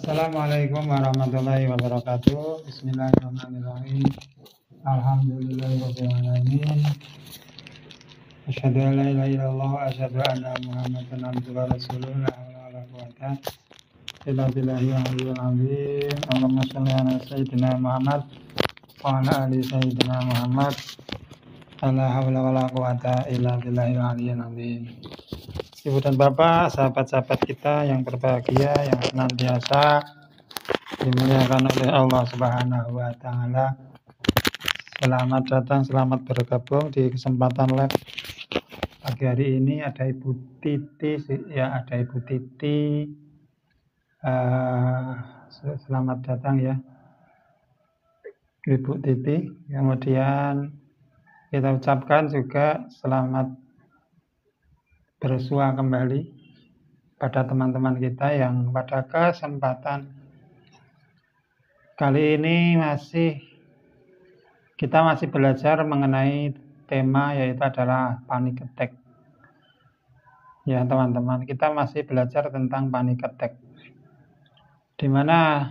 Assalamualaikum warahmatullahi wabarakatuh. Bismillahirrahmanirrahim. Alhamdulillahirabbil alamin. Asyhadu an la ilaha illallah wa asyhadu anna Muhammadan abduhu wa rasuluh. La haula wala quwwata illa billahil aliyyil azim. Allahumma shalli ala sayyidina Muhammad wa ala ali sayyidina Muhammad. La haula wala quwwata illa billahil aliyyil azim. Ibu dan Bapak, sahabat-sahabat kita yang berbahagia, yang senantiasa dimuliakan oleh Allah Subhanahu wa Ta'ala. Selamat datang, selamat bergabung di kesempatan live pagi hari ini. Ada Ibu Titi, ada Ibu Titi. Selamat datang ya, Ibu Titi. Kemudian kita ucapkan juga selamat bersua kembali pada teman-teman kita yang pada kesempatan kali ini kita masih belajar mengenai tema yaitu adalah panic attack. Ya teman-teman, kita masih belajar tentang panic attack. Di mana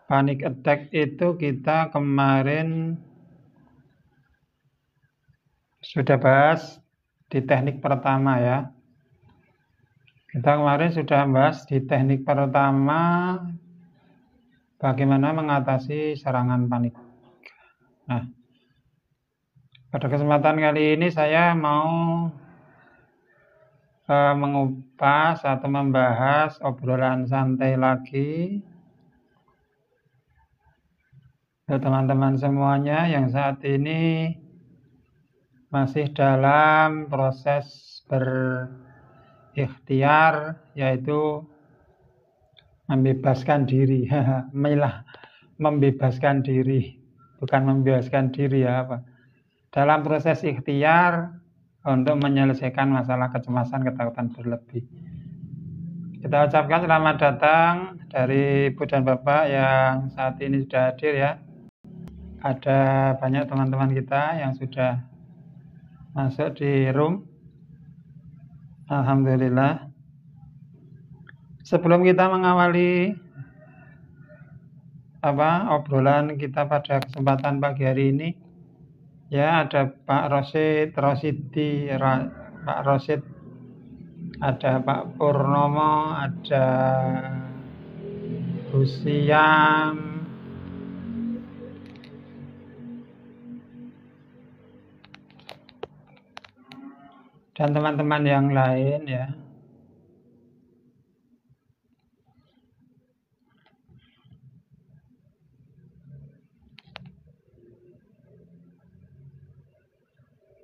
panic attack itu kita kemarin sudah bahas di teknik pertama ya. Kita kemarin sudah bahas di teknik pertama bagaimana mengatasi serangan panik. Nah, pada kesempatan kali ini saya mau mengupas atau membahas obrolan santai lagi untuk teman-teman semuanya yang saat ini masih dalam proses berikhtiar, yaitu membebaskan diri. Membebaskan diri, bukan membebaskan diri ya apa. Dalam proses ikhtiar untuk menyelesaikan masalah kecemasan, ketakutan berlebih. Kita ucapkan selamat datang dari Ibu dan Bapak yang saat ini sudah hadir ya. Ada banyak teman-teman kita yang sudah masuk di room. Alhamdulillah. Sebelum kita mengawali obrolan kita pada kesempatan pagi hari ini, ya ada Pak Rosid, Pak Rosid, ada Pak Purnomo, ada Bu Siam, dan teman-teman yang lain ya.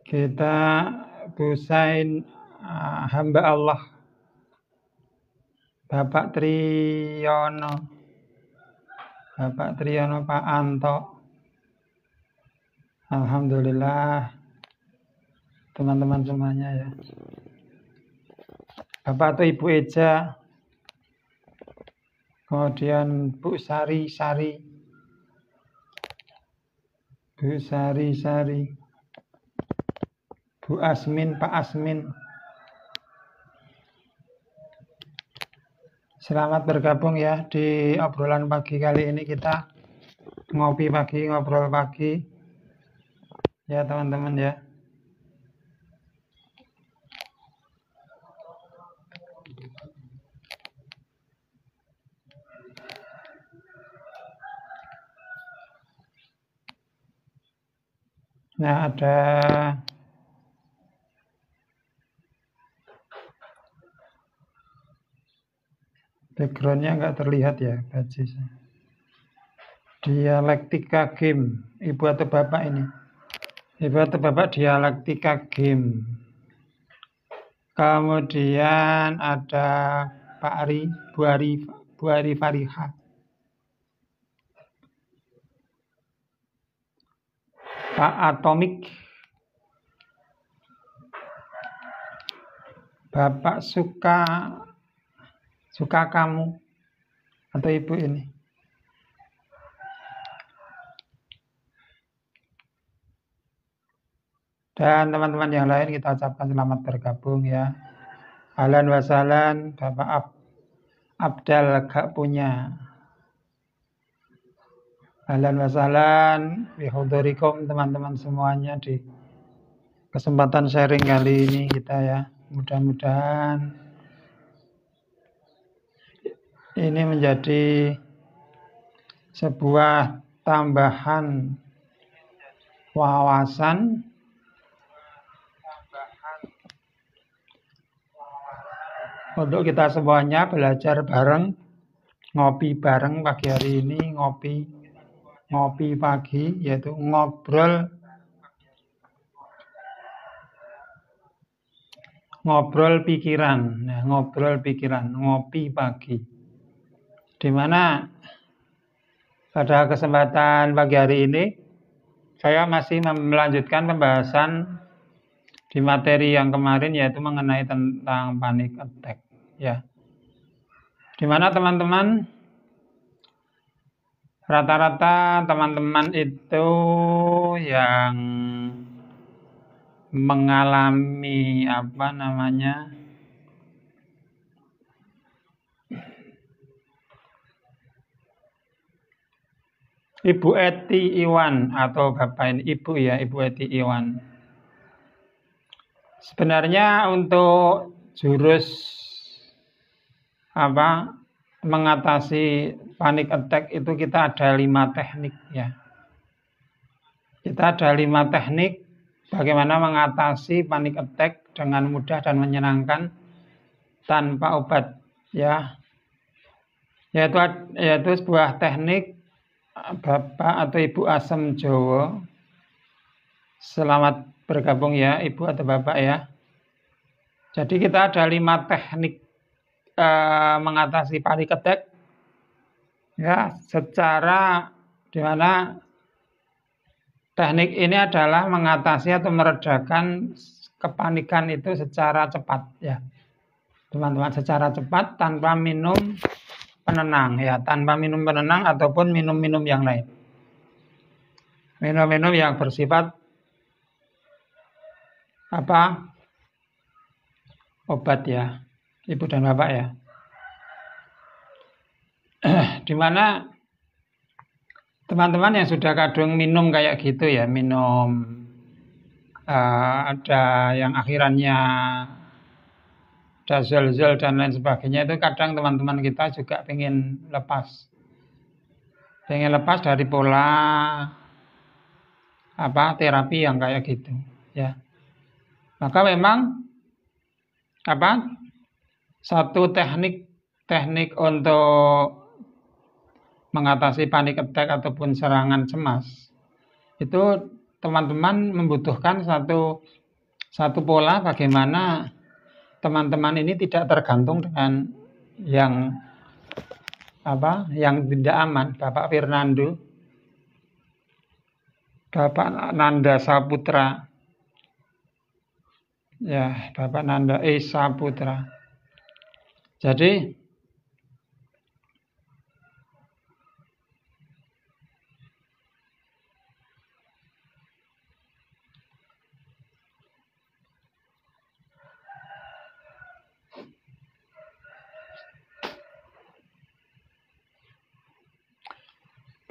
Kita busain hamba Allah Bapak Triyono Pak Anto. Alhamdulillah teman-teman semuanya ya. Bapak atau Ibu Eja, kemudian Bu Sari, Bu Asmin, Pak Asmin. Selamat bergabung ya di obrolan pagi kali ini. Kita ngopi pagi, ngobrol pagi ya teman-teman ya. Nah, ada backgroundnya nggak terlihat ya, dialektika game. Ibu atau Bapak ini? Ibu atau Bapak dialektika game. Kemudian ada Pak Ari, Bu Ari Fariha. Pak Atomik, Bapak suka kamu atau Ibu ini. Dan teman-teman yang lain kita ucapkan selamat bergabung ya. Ahlan wa sahlan Bapak Abdal gak punya. Ahlan wa sahlan bihudurikum teman-teman semuanya di kesempatan sharing kali ini kita ya. Mudah-mudahan ini menjadi sebuah tambahan wawasan untuk kita semuanya belajar bareng, ngopi bareng pagi hari ini, ngopi pagi, yaitu ngobrol pikiran. Nah, ngobrol pikiran, ngopi pagi. Dimana pada kesempatan pagi hari ini saya masih melanjutkan pembahasan di materi yang kemarin, yaitu mengenai tentang panic attack ya. Dimana teman-teman rata-rata teman-teman itu yang mengalami Ibu Eti Iwan atau Bapak ini Ibu ya, Ibu Eti Iwan. Sebenarnya untuk jurus mengatasi panic attack itu kita ada 5 teknik ya. Kita ada 5 teknik bagaimana mengatasi panic attack dengan mudah dan menyenangkan tanpa obat ya. Yaitu sebuah teknik Bapak atau Ibu Asem Jowo. Selamat bergabung ya Ibu atau Bapak ya. Jadi kita ada 5 teknik mengatasi panic attack ya, secara dimana teknik ini adalah mengatasi atau meredakan kepanikan itu secara cepat ya teman-teman, secara cepat tanpa minum penenang ya, tanpa minum penenang ataupun minum-minum yang lain, minum-minum yang bersifat obat ya Ibu dan Bapak ya. Dimana teman-teman yang sudah kadung minum kayak gitu ya, minum ada yang akhirannya ada zol-zol dan lain sebagainya, itu kadang teman-teman kita juga pengen lepas dari pola terapi yang kayak gitu ya. Maka memang satu teknik untuk mengatasi panic attack ataupun serangan cemas itu teman-teman membutuhkan satu pola bagaimana teman-teman ini tidak tergantung dengan yang tidak aman. Bapak Fernando, Bapak Nanda Saputra ya, Bapak Nanda Saputra. Jadi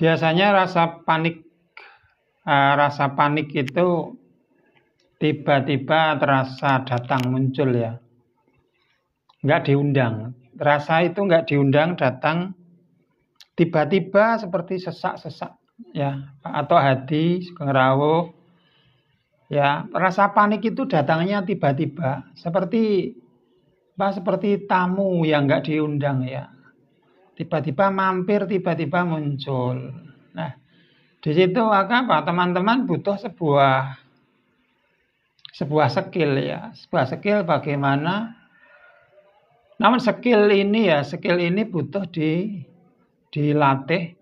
biasanya rasa panik itu tiba-tiba terasa datang muncul ya, nggak diundang. Rasa itu nggak diundang, datang tiba-tiba seperti sesak-sesak ya, atau hati ngerawuh ya. Rasa panik itu datangnya tiba-tiba, seperti tamu yang nggak diundang ya, tiba-tiba mampir, tiba-tiba muncul. Nah, di situ teman-teman butuh sebuah skill ya, sebuah skill bagaimana. Namun skill ini butuh dilatih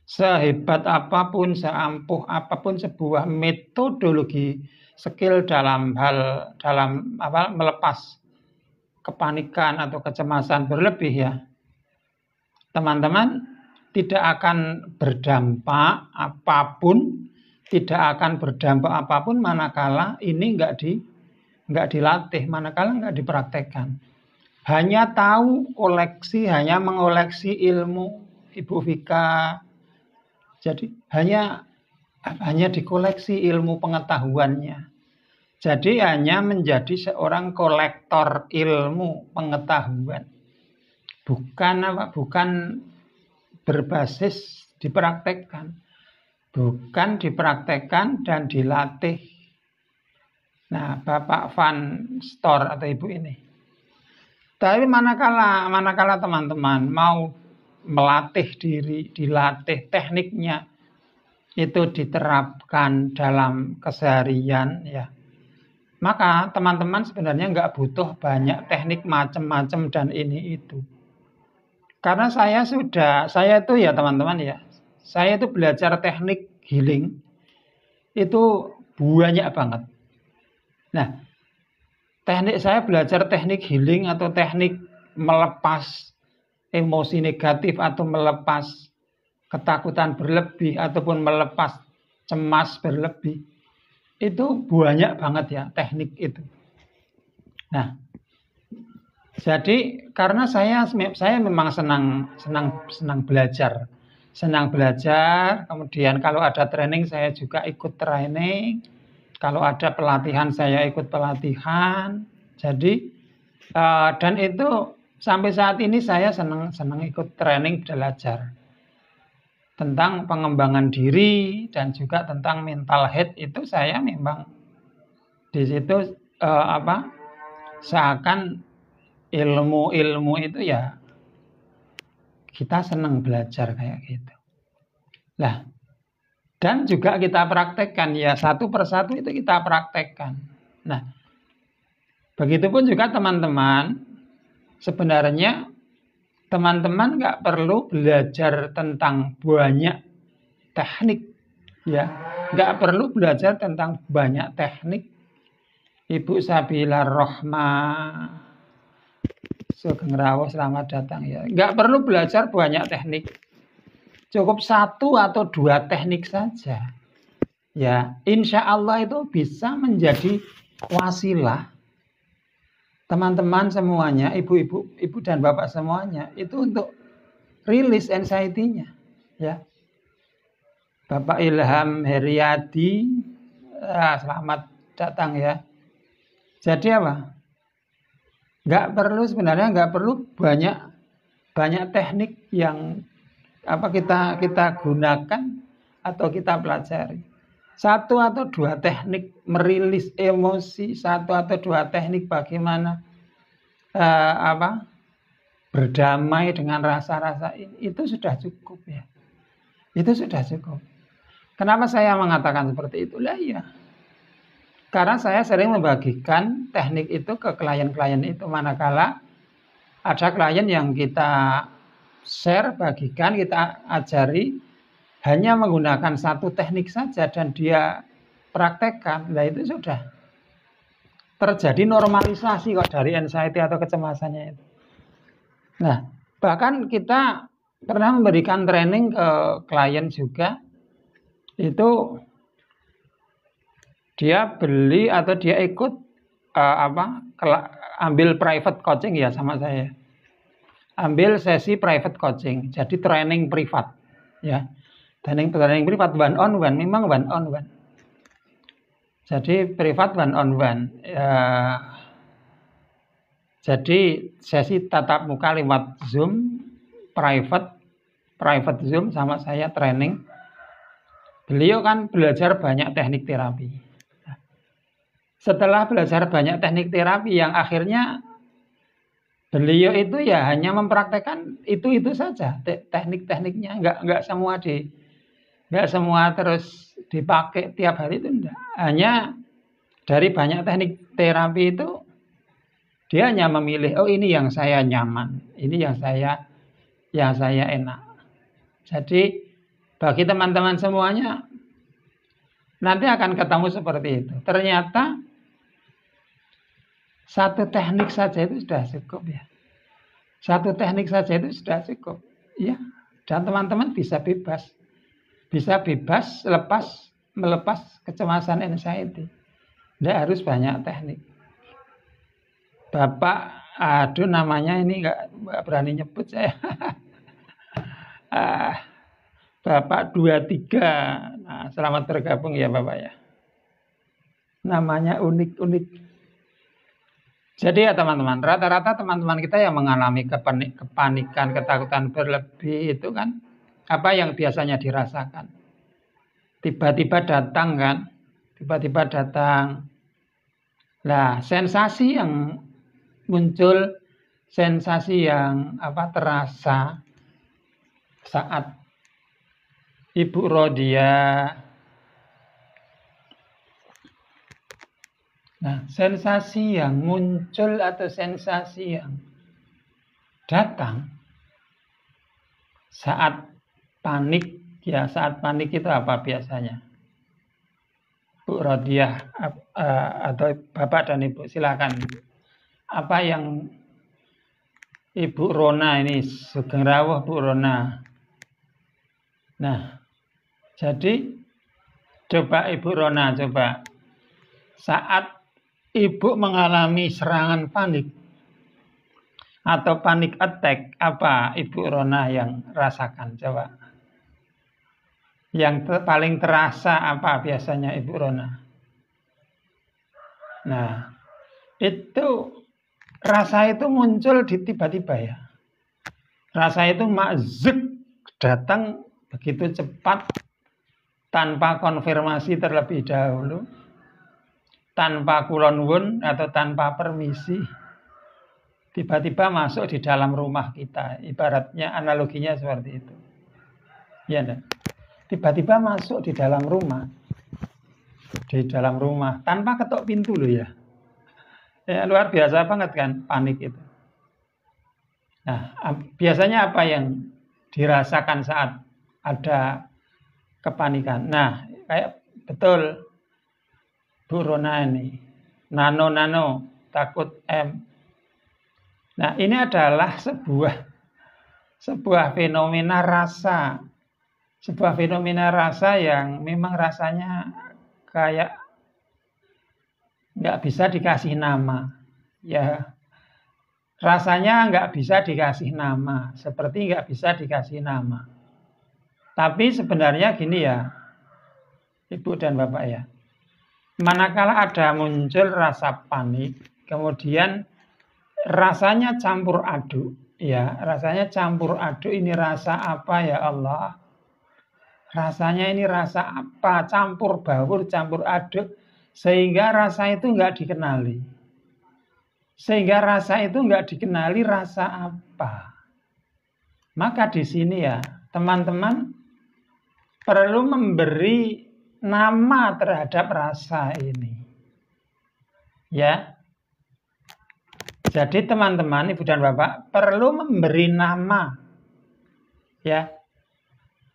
sehebat apapun, seampuh apapun sebuah metodologi skill dalam melepas kepanikan atau kecemasan berlebih ya. Teman-teman tidak akan berdampak apapun, manakala ini nggak dilatih, manakala nggak dipraktekkan. hanya tahu koleksi, hanya mengoleksi ilmu Ibu Vika. Jadi hanya dikoleksi ilmu pengetahuannya. Jadi hanya menjadi seorang kolektor ilmu pengetahuan. Bukan berbasis dipraktekkan. Bukan dipraktekkan dan dilatih. Nah, Bapak Van Store atau Ibu ini. Tapi manakala teman-teman mau melatih diri, dilatih tekniknya, itu diterapkan dalam keseharian, ya, maka teman-teman sebenarnya nggak butuh banyak teknik macam-macam dan ini itu. Karena saya itu ya teman-teman ya, saya itu belajar teknik healing itu banyak banget. Nah, saya belajar teknik healing atau teknik melepas emosi negatif atau melepas ketakutan berlebih ataupun melepas cemas berlebih. Itu banyak banget ya teknik itu. Nah, jadi karena saya memang senang belajar. Senang belajar, kemudian kalau ada training saya juga ikut training. Kalau ada pelatihan saya ikut pelatihan. Jadi dan itu sampai saat ini saya senang ikut training belajar tentang pengembangan diri dan juga tentang mental health. Itu saya memang di situ seakan ilmu itu ya kita senang belajar kayak gitu. Lah, dan juga kita praktekkan ya, satu persatu itu kita praktekkan. Nah, begitupun juga teman-teman, sebenarnya teman-teman nggak perlu belajar tentang banyak teknik, ya, nggak perlu belajar tentang banyak teknik. Ibu Sabila Rohmah Sugeng Rawuh, selamat datang ya. Nggak perlu belajar banyak teknik, cukup 1 atau 2 teknik saja. Ya, insya Allah itu bisa menjadi wasilah teman-teman semuanya, ibu dan bapak semuanya, itu untuk rilis anxiety-nya. Ya, Bapak Ilham Heriadi, selamat datang ya. Jadi apa? Sebenarnya nggak perlu banyak teknik yang kita gunakan atau kita pelajari. 1 atau 2 teknik merilis emosi, 1 atau 2 teknik bagaimana berdamai dengan rasa-rasa ini, itu sudah cukup ya. Itu sudah cukup. Kenapa saya mengatakan seperti itu? Lah ya, karena saya sering membagikan teknik itu ke klien-klien itu, manakala ada klien yang kita share, bagikan, kita ajari hanya menggunakan 1 teknik saja dan dia praktekkan, nah itu sudah terjadi normalisasi kok dari anxiety atau kecemasannya itu. Nah, bahkan kita pernah memberikan training ke klien juga, itu dia beli atau dia ikut ambil private coaching ya sama saya. Ambil sesi private coaching, jadi training privat ya. Training privat one on one, memang one on one. Jadi privat one on one. Jadi sesi tatap muka lewat Zoom, private Zoom sama saya training. Beliau kan belajar banyak teknik terapi. Setelah belajar banyak teknik terapi yang akhirnya beliau itu ya hanya mempraktekkan itu saja teknik-tekniknya, nggak semua terus dipakai tiap hari, itu enggak. Hanya dari banyak teknik terapi itu dia hanya memilih, oh ini yang saya nyaman, ini yang saya enak. Jadi bagi teman-teman semuanya nanti akan ketemu seperti itu. Ternyata 1 teknik saja itu sudah cukup ya. 1 teknik saja itu sudah cukup. Ya, dan teman-teman bisa bebas. Bisa bebas melepas kecemasan anxiety. Tidak harus banyak teknik. Bapak Aduh, namanya ini nggak berani nyebut saya. Bapak 23. Nah, selamat bergabung ya Bapak ya. Namanya unik-unik. Jadi ya teman-teman, rata-rata teman-teman kita yang mengalami kepanikan, ketakutan berlebih itu kan apa yang biasanya dirasakan. Tiba-tiba datang kan, tiba-tiba datang. Nah, sensasi yang muncul, sensasi yang terasa saat Ibu Rodia. Nah, sensasi yang muncul atau sensasi yang datang saat panik, ya saat panik itu apa biasanya? Bu Rodiah atau Bapak dan Ibu silakan. Apa yang Ibu Rona ini, Sugeng Rawuh Bu Rona. Nah, jadi coba Ibu Rona coba saat Ibu mengalami serangan panik atau panik attack, apa Ibu Rona yang rasakan? Coba. Yang paling terasa apa biasanya Ibu Rona? Nah, itu rasa itu muncul di tiba-tiba ya. Rasa itu mazek datang begitu cepat tanpa konfirmasi terlebih dahulu. Tanpa kulonwun atau tanpa permisi, tiba-tiba masuk di dalam rumah kita. Ibaratnya analoginya seperti itu. Ya, enggak? Tiba-tiba masuk di dalam rumah. Di dalam rumah tanpa ketok pintu loh ya. Ya luar biasa banget kan panik itu. Nah, biasanya apa yang dirasakan saat ada kepanikan? Nah, kayak betul Bu Rona ini, nano takut M. Nah, ini adalah sebuah fenomena rasa, sebuah fenomena rasa yang memang rasanya kayak nggak bisa dikasih nama, ya rasanya nggak bisa dikasih nama, seperti nggak bisa dikasih nama. Tapi sebenarnya gini ya, Ibu dan Bapak ya. Manakala ada muncul rasa panik, kemudian rasanya campur aduk, ya rasanya campur aduk. Ini rasa apa ya Allah? Rasanya ini rasa apa? Campur baur, campur aduk, sehingga rasa itu nggak dikenali. Sehingga rasa itu nggak dikenali rasa apa. Maka di sini ya teman-teman perlu memberi nama terhadap rasa ini. Ya. Jadi teman-teman, Ibu dan Bapak perlu memberi nama. Ya.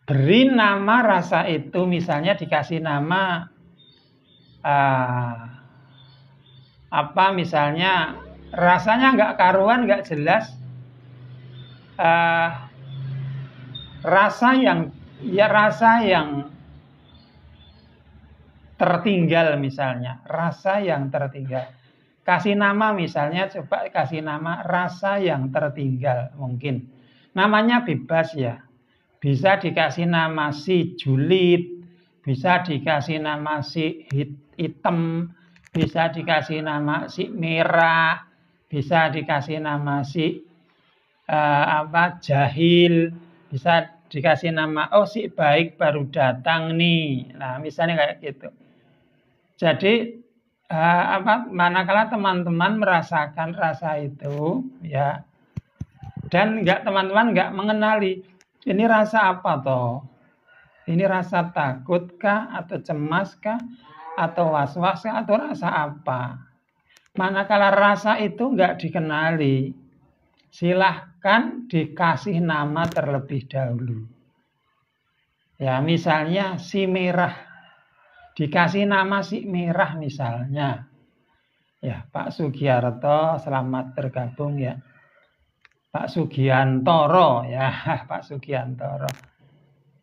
Beri nama rasa itu, misalnya dikasih nama apa misalnya rasanya nggak karuan, nggak jelas. Rasa yang tertinggal misalnya, rasa yang tertinggal. Kasih nama misalnya, coba kasih nama rasa yang tertinggal mungkin. Namanya bebas ya. Bisa dikasih nama si julid, bisa dikasih nama si hitam, bisa dikasih nama si merah, bisa dikasih nama si jahil, bisa dikasih nama si baik baru datang nih. Nah, misalnya kayak gitu. Jadi manakala teman-teman merasakan rasa itu ya, dan teman-teman nggak mengenali ini rasa apa toh, ini rasa takut kah atau cemas kah atau was-was kah atau rasa apa. Manakala rasa itu nggak dikenali, silahkan dikasih nama terlebih dahulu. Ya misalnya si merah. Dikasih nama si merah misalnya. Ya, Pak Sugiarto selamat bergabung ya. Pak Sugiantoro ya, Pak Sugiantoro.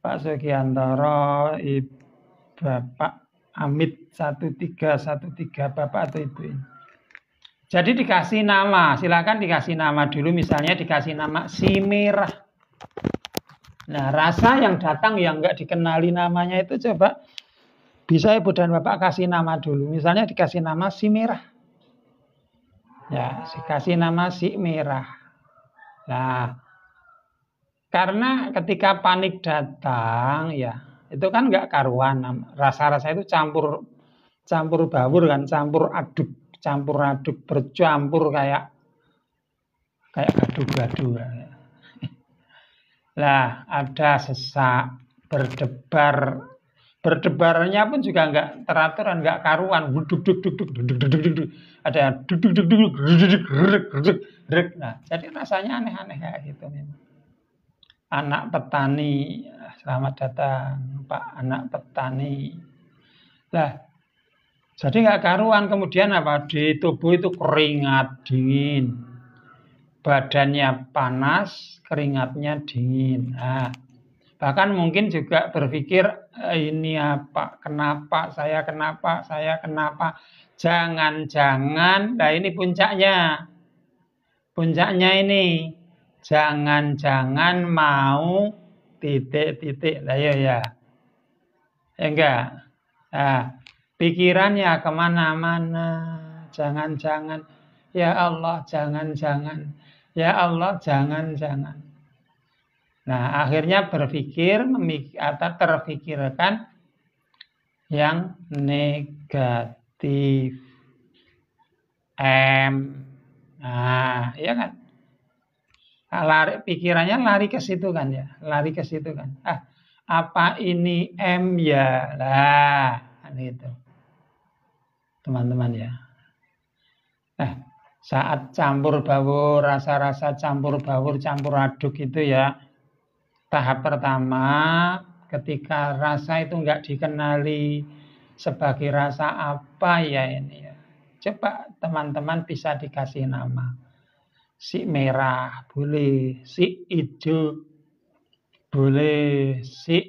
Pak Sugiantoro, Bapak Amit 1313 Bapak atau Ibu ini. Jadi dikasih nama, silakan dikasih nama dulu, misalnya dikasih nama si merah. Nah, rasa yang datang yang nggak dikenali namanya itu coba bisa Ibu dan Bapak kasih nama dulu. Misalnya dikasih nama si merah. Ya, dikasih nama si merah. Nah, karena ketika panik datang, ya itu kan nggak karuan. Rasa-rasa itu campur baur kan, campur aduk, bercampur kayak gadu-gadu. Lah, ada sesak, berdebarnya pun juga nggak teratur, nggak karuan. Ada nah, jadi rasanya aneh-aneh kayak gitu memang. Anak petani, selamat datang Pak anak petani. Lah, jadi nggak karuan. Kemudian apa? Di tubuh itu keringat dingin, badannya panas, keringatnya dingin. Nah, bahkan mungkin juga berpikir ini apa? Kenapa? Jangan-jangan, nah ini puncaknya. Puncaknya ini, jangan-jangan mau titik-titik. Lah ya. Enggak. Nah, pikirannya kemana-mana. Jangan-jangan. Ya Allah, jangan-jangan. Ya Allah, jangan-jangan. Nah, akhirnya atau terpikirkan yang negatif. Nah, iya kan? Pikirannya lari ke situ kan ya, apa ini M ya, lah, gitu, teman-teman ya. Saat campur baur, rasa-rasa campur baur, campur aduk itu ya, tahap pertama, ketika rasa itu nggak dikenali sebagai rasa apa ya ini ya. Coba teman-teman bisa dikasih nama. Si merah boleh, si hijau boleh, si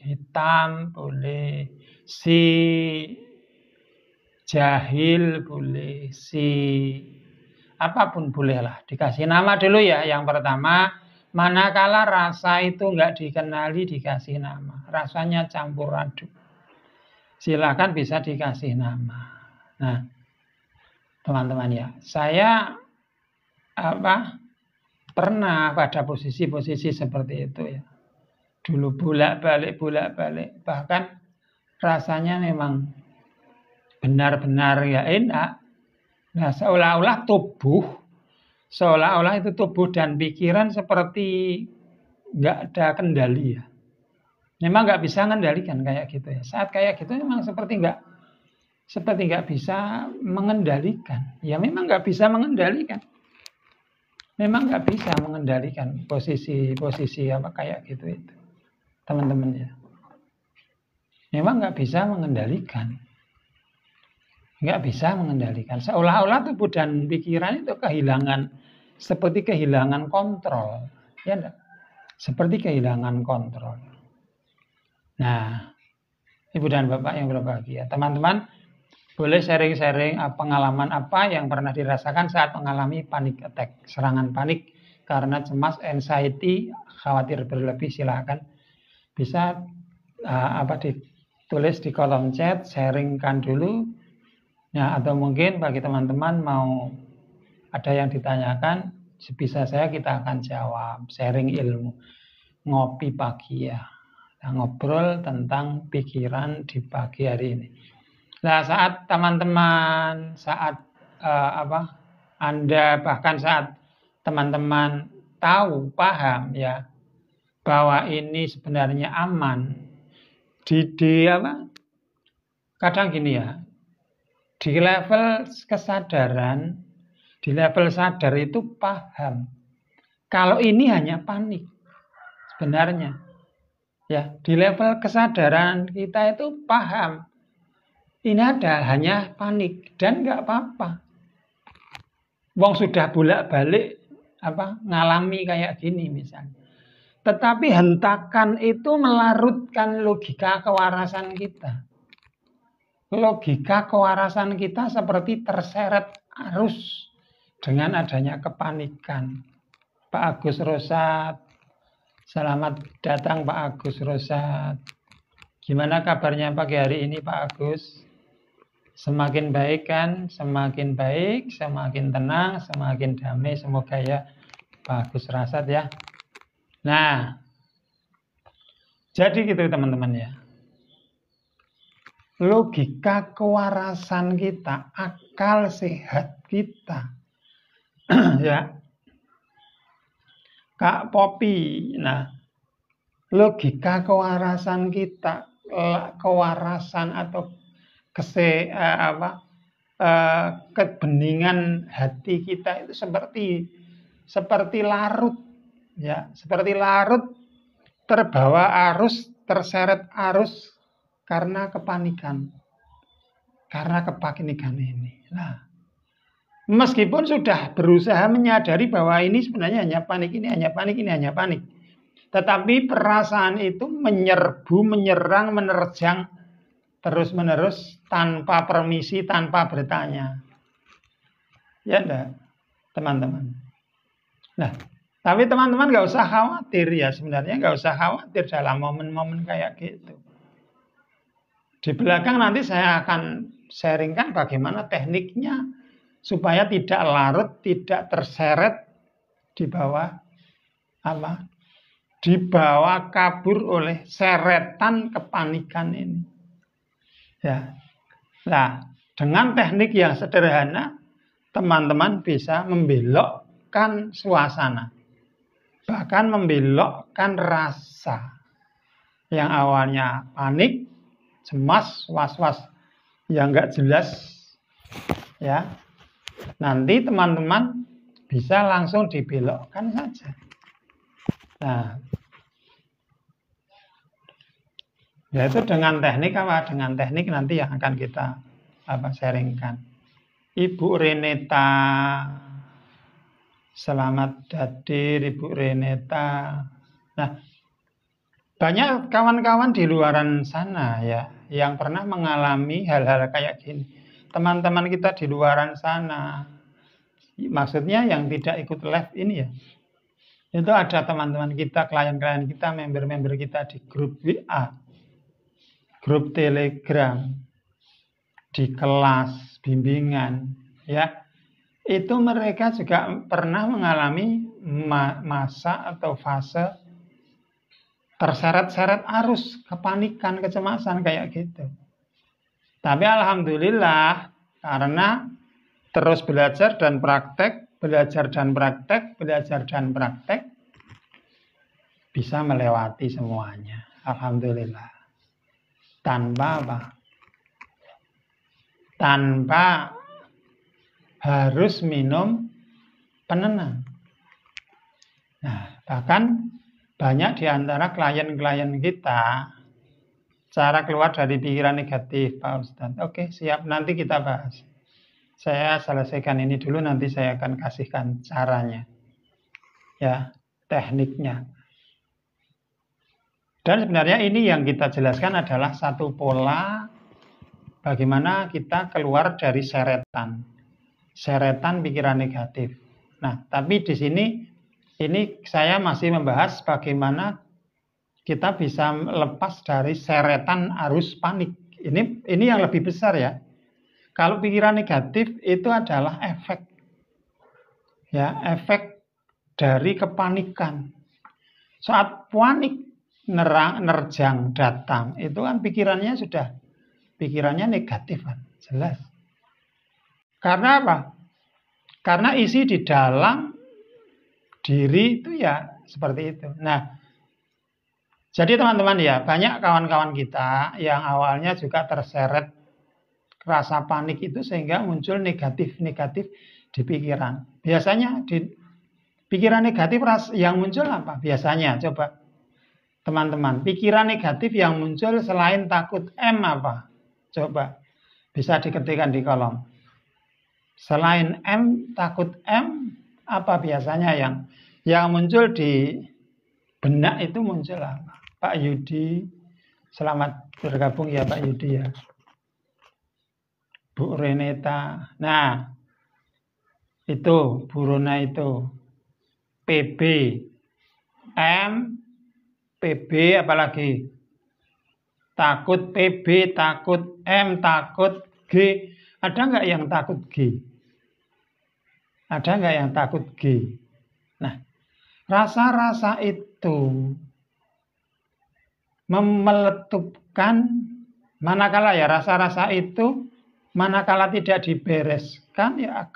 hitam boleh, si jahil boleh, si apapun bolehlah. Dikasih nama dulu ya. Yang pertama, manakala rasa itu nggak dikenali dikasih nama. Rasanya campur aduk. Silakan bisa dikasih nama. Nah, teman-teman ya, saya pernah pada posisi-posisi seperti itu ya. Dulu bolak-balik, bahkan rasanya memang benar-benar ya enak. Nah, seolah-olah itu tubuh dan pikiran seperti nggak ada kendali ya. Memang nggak bisa mengendalikan kayak gitu ya. Saat kayak gitu memang seperti nggak bisa mengendalikan. Ya memang nggak bisa mengendalikan. Memang nggak bisa mengendalikan posisi apa kayak gitu itu, teman-teman ya. Memang nggak bisa mengendalikan. Seolah-olah tubuh dan pikiran itu seperti kehilangan kontrol, ya enggak? Seperti kehilangan kontrol. Nah, Ibu dan Bapak yang berbahagia, teman-teman boleh sharing-sharing pengalaman apa yang pernah dirasakan saat mengalami panic attack, serangan panik karena cemas, anxiety, khawatir berlebih. Silakan bisa ditulis di kolom chat, sharingkan dulu. Ya, atau mungkin bagi teman-teman mau ada yang ditanyakan, sebisa saya kita akan jawab, sharing ilmu, ngopi pagi ya. Ngobrol tentang pikiran di pagi hari ini. Nah, saat teman-teman, Anda bahkan saat teman-teman tahu, paham ya bahwa ini sebenarnya aman, kadang gini ya, di level kesadaran, di level sadar itu paham kalau ini hanya panik sebenarnya. Ya, di level kesadaran kita itu paham ini hanya panik dan nggak apa-apa. Wong sudah bolak-balik ngalami kayak gini misalnya. Tetapi hentakan itu melarutkan logika kewarasan kita. logika kewarasan kita seperti terseret arus dengan adanya kepanikan. Pak Agus Rosat, selamat datang Pak Agus Rosat. Gimana kabarnya pagi hari ini Pak Agus? Semakin baik kan? Semakin baik, semakin tenang, semakin damai. Semoga ya Pak Agus Rosat ya. Nah, jadi gitu teman-teman ya. Logika kewarasan kita, akal sehat kita. Ya. Kak Popi, nah logika kewarasan kita, kewarasan atau kebeningan hati kita itu seperti larut, ya, seperti larut terbawa arus, terseret arus karena kepanikan ini. Nah, meskipun sudah berusaha menyadari bahwa ini sebenarnya hanya panik, tetapi perasaan itu menyerbu, menyerang, menerjang terus-menerus tanpa permisi, tanpa bertanya. Ya enggak, teman-teman? Nah, tapi teman-teman nggak usah khawatir ya, sebenarnya nggak usah khawatir dalam momen-momen kayak gitu. Di belakang nanti saya akan sharingkan bagaimana tekniknya supaya tidak larut, tidak terseret di bawah dibawa kabur oleh seretan kepanikan ini. Ya. Nah, dengan teknik yang sederhana, teman-teman bisa membelokkan suasana. Bahkan membelokkan rasa yang awalnya panik, cemas, was-was yang enggak jelas, ya. Nanti teman-teman bisa langsung dibelokkan saja. Nah, yaitu dengan teknik apa? Dengan teknik nanti yang akan kita sharingkan. Ibu Reneta, selamat hadir Ibu Reneta. Nah, banyak kawan-kawan di luaran sana ya yang pernah mengalami hal-hal kayak gini. Teman-teman kita di luaran sana, maksudnya yang tidak ikut live ini ya, itu ada teman-teman kita, klien-klien kita, member-member kita di grup WA, grup Telegram, di kelas bimbingan, ya, itu mereka juga pernah mengalami masa atau fase terseret-seret arus, kepanikan, kecemasan kayak gitu. Tapi alhamdulillah karena terus belajar dan praktek, bisa melewati semuanya. Alhamdulillah. Tanpa harus minum penenang. Nah, bahkan banyak di antara klien-klien kita cara keluar dari pikiran negatif, Pak Ustadz. Oke, siap. Nanti kita bahas. Saya selesaikan ini dulu, nanti saya akan kasihkan caranya. Ya, tekniknya. Dan sebenarnya ini yang kita jelaskan adalah satu pola bagaimana kita keluar dari seretan pikiran negatif. Nah, tapi di sini ini saya masih membahas bagaimana kita bisa lepas dari seretan arus panik. Ini yang lebih besar ya. Kalau pikiran negatif itu adalah efek dari kepanikan. Saat panik nerjang datang, itu kan pikirannya negatif kan, jelas. Karena apa? Karena isi di dalam diri itu ya seperti itu. Nah, jadi teman-teman ya, banyak kawan-kawan kita yang awalnya juga terseret rasa panik itu sehingga muncul negatif-negatif di pikiran. Biasanya di pikiran negatif yang muncul apa? Biasanya coba teman-teman, pikiran negatif yang muncul selain takut M apa? Coba bisa diketikkan di kolom. Selain M, takut M, apa biasanya yang muncul di benak itu muncul apa? Pak Yudi, selamat bergabung ya Pak Yudi ya. Bu Reneta. Nah, itu Bu Rona itu. PB. M, PB apalagi? Takut PB, takut M, takut G. Ada nggak yang takut G? Ada nggak yang takut G? Nah, rasa-rasa itu meletupkan, manakala ya rasa-rasa itu manakala tidak dibereskan ya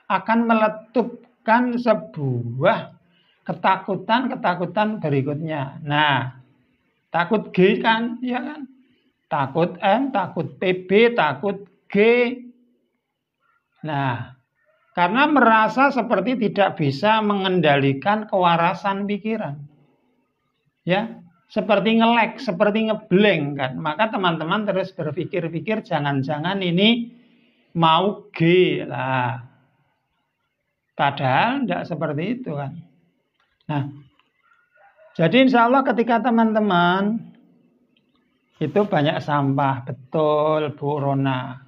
akan meletupkan sebuah ketakutan berikutnya. Nah, takut G kan, ya kan? Takut M, takut PB, takut G. Nah, karena merasa seperti tidak bisa mengendalikan kewarasan pikiran. Ya, seperti ngelek, seperti ngeblank kan. Maka teman-teman terus berpikir-pikir jangan-jangan ini mau G lah. Padahal tidak seperti itu kan. Nah, jadi insya Allah ketika teman-teman itu banyak sampah, betul Bu Rona.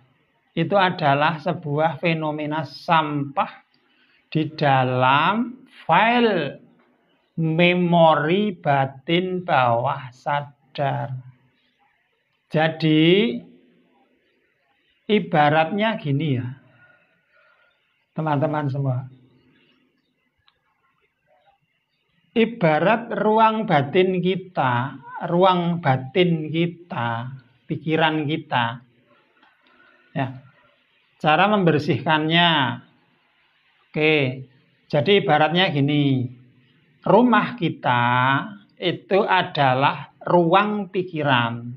Itu adalah sebuah fenomena sampah di dalam file memori batin bawah sadar. Jadi ibaratnya gini ya, teman-teman semua. Ibarat ruang batin kita, pikiran kita. Ya. Cara membersihkannya. Oke. Jadi ibaratnya gini. Rumah kita itu adalah ruang pikiran.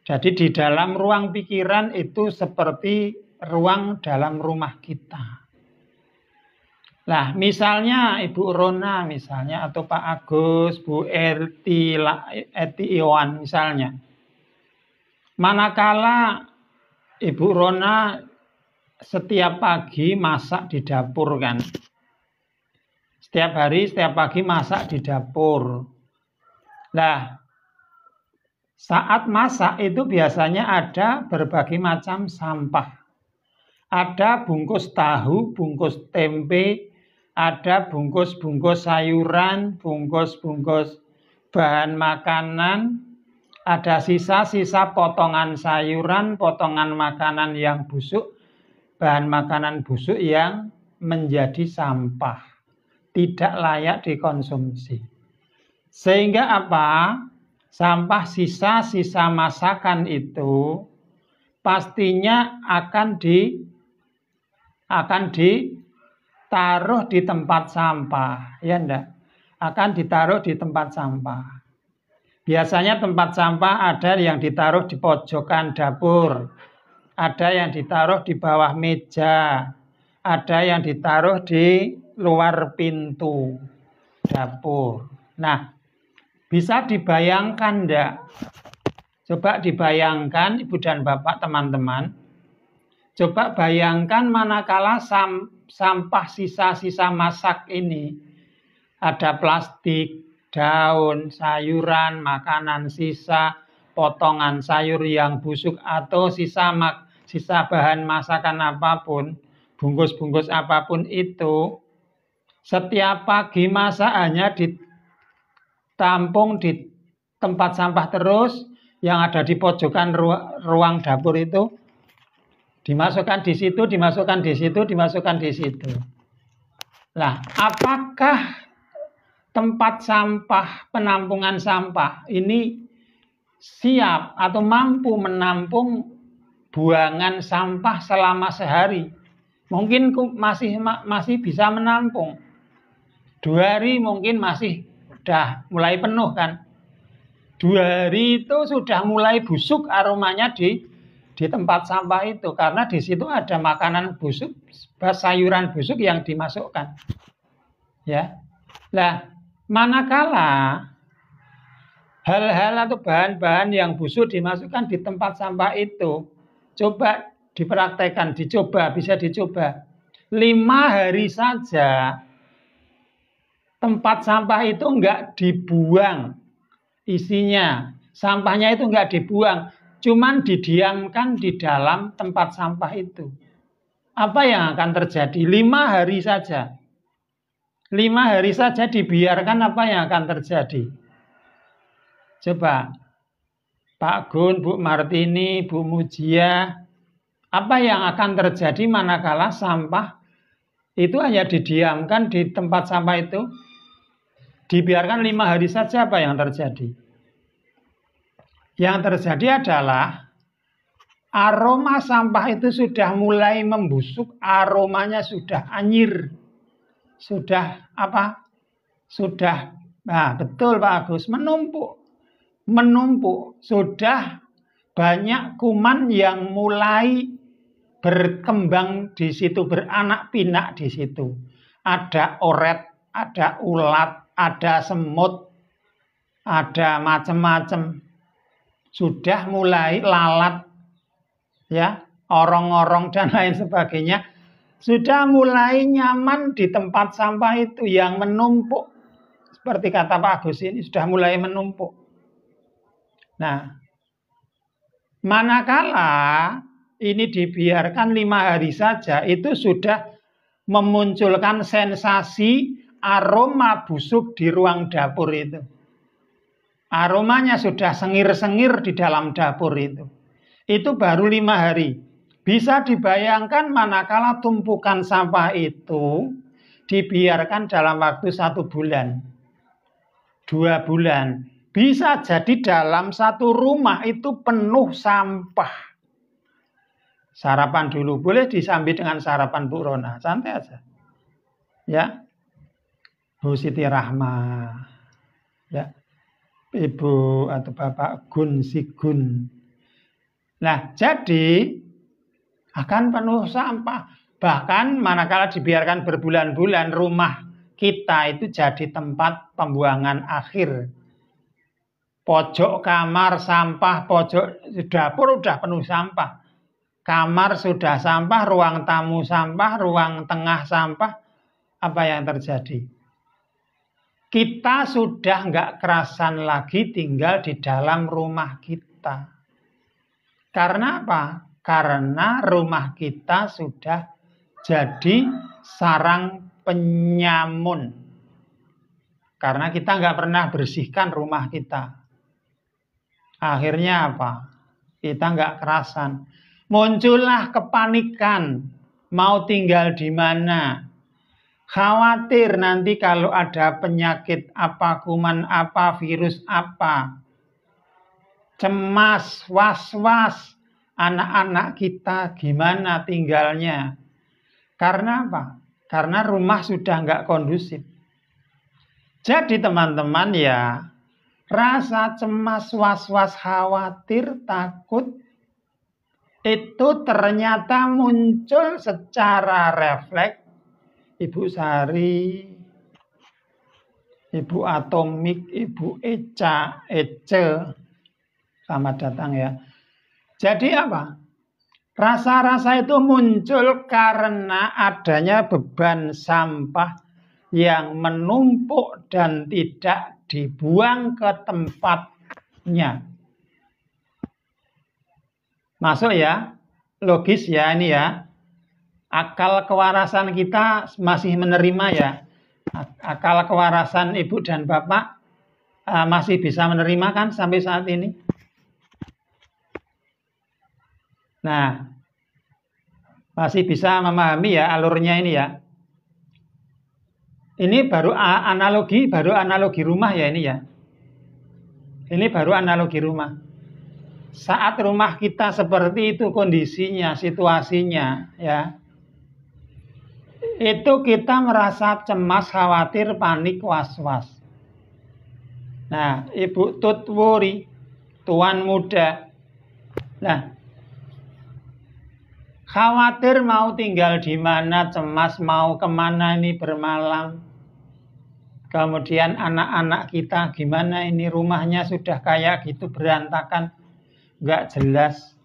Jadi di dalam ruang pikiran itu seperti ruang dalam rumah kita. Nah, misalnya Ibu Rona misalnya atau Pak Agus, Bu Eti Iwan misalnya. Manakala Ibu Rona setiap pagi masak di dapur kan. Setiap hari, setiap pagi masak di dapur. Nah, saat masak itu biasanya ada berbagai macam sampah. Ada bungkus tahu, bungkus tempe, ada bungkus-bungkus sayuran, bungkus-bungkus bahan makanan, ada sisa-sisa potongan sayuran, potongan makanan yang busuk, bahan makanan busuk yang menjadi sampah, tidak layak dikonsumsi. Sehingga apa? Sampah sisa-sisa masakan itu pastinya akan ditaruh di tempat sampah, ya enggak? Akan ditaruh di tempat sampah. Biasanya tempat sampah ada yang ditaruh di pojokan dapur, ada yang ditaruh di bawah meja, ada yang ditaruh di luar pintu dapur. Nah, bisa dibayangkan enggak? Coba dibayangkan Ibu dan Bapak teman-teman. Coba bayangkan manakala sampah sisa-sisa masak ini ada plastik, daun, sayuran, makanan sisa, potongan sayur yang busuk atau sisa bahan masakan apapun, bungkus-bungkus apapun itu, setiap pagi masakannya ditampung di tempat sampah terus yang ada di pojokan ruang dapur itu. Dimasukkan di situ, dimasukkan di situ, dimasukkan di situ. Nah, apakah tempat sampah, penampungan sampah ini siap atau mampu menampung buangan sampah selama sehari? Mungkin masih bisa menampung. 2 hari mungkin masih udah mulai penuh kan. 2 hari itu sudah mulai busuk aromanya di tempat sampah itu, karena di situ ada makanan busuk, sayuran busuk yang dimasukkan. Ya. Nah, manakala hal-hal atau bahan-bahan yang busuk dimasukkan di tempat sampah itu, coba dipraktekkan, bisa dicoba. 5 hari saja tempat sampah itu enggak dibuang isinya. Sampahnya itu enggak dibuang. cuman didiamkan di dalam tempat sampah itu. Apa yang akan terjadi? 5 hari saja. 5 hari saja dibiarkan, apa yang akan terjadi? Coba, Pak Gun, Bu Martini, Bu Mujia, apa yang akan terjadi manakala sampah itu hanya didiamkan di tempat sampah itu? Dibiarkan 5 hari saja, apa yang terjadi? Yang terjadi adalah aroma sampah itu sudah mulai membusuk, aromanya sudah anyir. Sudah apa? Sudah, nah betul Pak Agus, menumpuk. Sudah banyak kuman yang mulai berkembang di situ, beranak pinak di situ. Ada oret, ada ulat, ada semut, ada macam-macam. Sudah mulai lalat, ya, orong-orong dan lain sebagainya. Sudah mulai nyaman di tempat sampah itu yang menumpuk. Seperti kata Pak Agus ini, sudah mulai menumpuk. Nah, manakala ini dibiarkan 5 hari saja, itu sudah memunculkan sensasi aroma busuk di ruang dapur itu. Aromanya sudah sengir-sengir di dalam dapur itu. Itu baru 5 hari. Bisa dibayangkan manakala tumpukan sampah itu dibiarkan dalam waktu 1 bulan, 2 bulan. Bisa jadi dalam 1 rumah itu penuh sampah. Sarapan dulu, boleh disambit dengan sarapan Bu Rona, santai aja. Ya, Bu Siti Rahma, ya, Ibu atau Bapak Gun Sigun. Nah, jadi akan penuh sampah. Bahkan manakala dibiarkan berbulan-bulan, rumah kita itu jadi tempat pembuangan akhir. Pojok kamar sampah, pojok dapur udah penuh sampah. Kamar sudah sampah, ruang tamu sampah, ruang tengah sampah. Apa yang terjadi? Kita sudah nggak kerasan lagi tinggal di dalam rumah kita. Karena apa? Karena rumah kita sudah jadi sarang penyamun. Karena kita nggak pernah bersihkan rumah kita. Akhirnya apa? Kita nggak kerasan. Muncullah kepanikan. Mau tinggal di mana? Khawatir nanti kalau ada penyakit apa, kuman apa, virus apa. Cemas, was-was. Anak-anak kita gimana tinggalnya? Karena apa? Karena rumah sudah nggak kondusif. Jadi teman-teman ya, rasa cemas, was-was, khawatir, takut itu ternyata muncul secara refleks. Ibu Sari, Ibu Atomik, Ibu Eca, Ece, selamat datang ya. Jadi apa? Rasa-rasa itu muncul karena adanya beban sampah yang menumpuk dan tidak dibuang ke tempatnya. Masuk ya? Logis ya ini ya? Akal kewarasan kita masih menerima ya? Akal kewarasan Ibu dan Bapak masih bisa menerima kan sampai saat ini? Nah, masih bisa memahami ya alurnya ini ya. Ini baru analogi rumah ya ini ya. Ini baru analogi rumah. Saat rumah kita seperti itu kondisinya, situasinya ya. Itu kita merasa cemas, khawatir, panik, was-was. Nah, Ibu Tutwuri, tuan muda. Nah, khawatir mau tinggal di mana, cemas mau kemana ini bermalam. Kemudian anak-anak kita gimana ini rumahnya sudah kayak gitu berantakan, nggak jelas.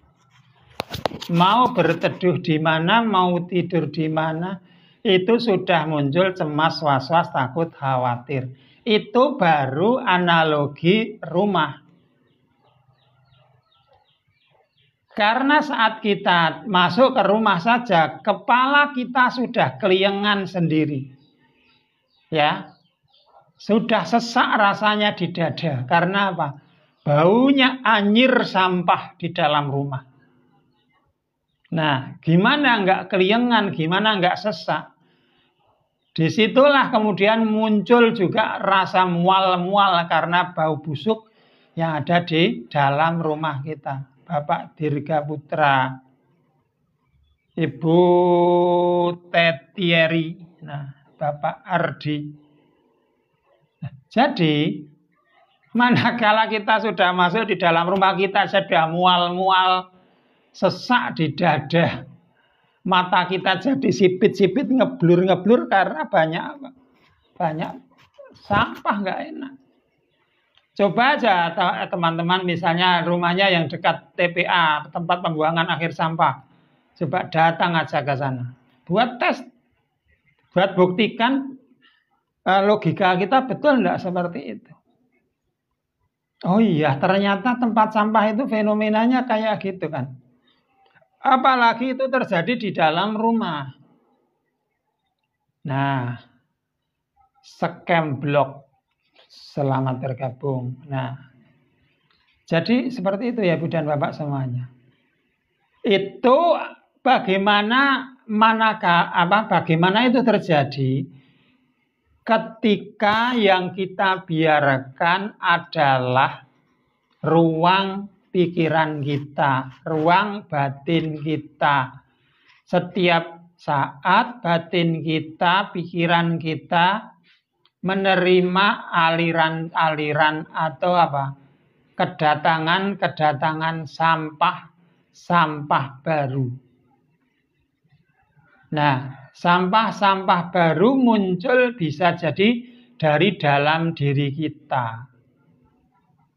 Mau berteduh di mana, mau tidur di mana, itu sudah muncul cemas, was-was, takut, khawatir. Itu baru analogi rumah. Karena saat kita masuk ke rumah saja, kepala kita sudah keliengan sendiri. Ya. Sudah sesak rasanya di dada. Karena apa? Baunya anyir sampah di dalam rumah. Nah, gimana enggak keliengan, gimana enggak sesak? Disitulah kemudian muncul juga rasa mual-mual karena bau busuk yang ada di dalam rumah kita. Bapak Dirga Putra, Ibu Tetieri, nah, Bapak Ardi. Nah, jadi, manakala kita sudah masuk di dalam rumah kita, sudah mual-mual, sesak di dada, mata kita jadi sipit-sipit, ngeblur-ngeblur karena banyak sampah, nggak enak. Coba aja teman-teman misalnya rumahnya yang dekat TPA, tempat pembuangan akhir sampah. Coba datang aja ke sana. Buat tes. Buat buktikan logika kita betul enggak seperti itu. Oh iya, ternyata tempat sampah itu fenomenanya kayak gitu kan. Apalagi itu terjadi di dalam rumah. Nah, scam blok. Selamat bergabung. Nah, jadi seperti itu ya Bu dan Bapak semuanya. Itu bagaimana itu terjadi ketika yang kita biarkan adalah ruang pikiran kita, ruang batin kita. Setiap saat batin kita, pikiran kita menerima aliran-aliran atau kedatangan sampah baru. Nah, sampah-sampah baru muncul bisa jadi dari dalam diri kita.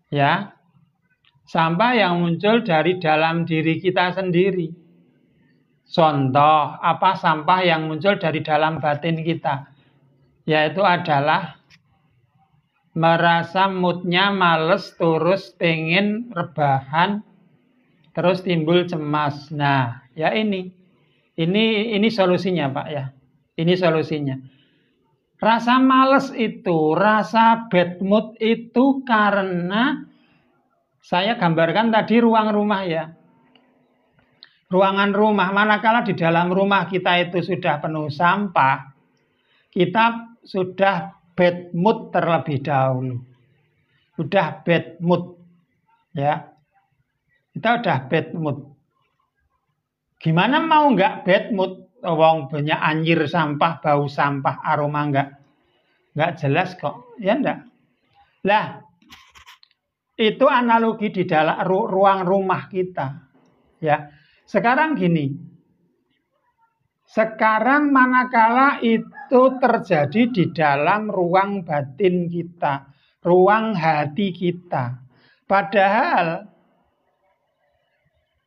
Ya. Sampah yang muncul dari dalam diri kita sendiri. Contoh, apa sampah yang muncul dari dalam batin kita? Yaitu adalah merasa moodnya males, terus pengen rebahan, terus timbul cemas. Nah, ya ini solusinya Pak ya. Ini solusinya. Rasa males itu, rasa bad mood itu karena saya gambarkan tadi ruang rumah ya. Ruangan rumah, manakala di dalam rumah kita itu sudah penuh sampah, kita sudah bad mood terlebih dahulu. Sudah bad mood. Ya. Kita udah bad mood. Gimana mau nggak bad mood? Wong banyak anjir sampah, bau sampah, aroma nggak jelas kok. Ya enggak? Lah, itu analogi di dalam ruang rumah kita. Ya. Sekarang gini. Sekarang manakala itu terjadi di dalam ruang batin kita, ruang hati kita. Padahal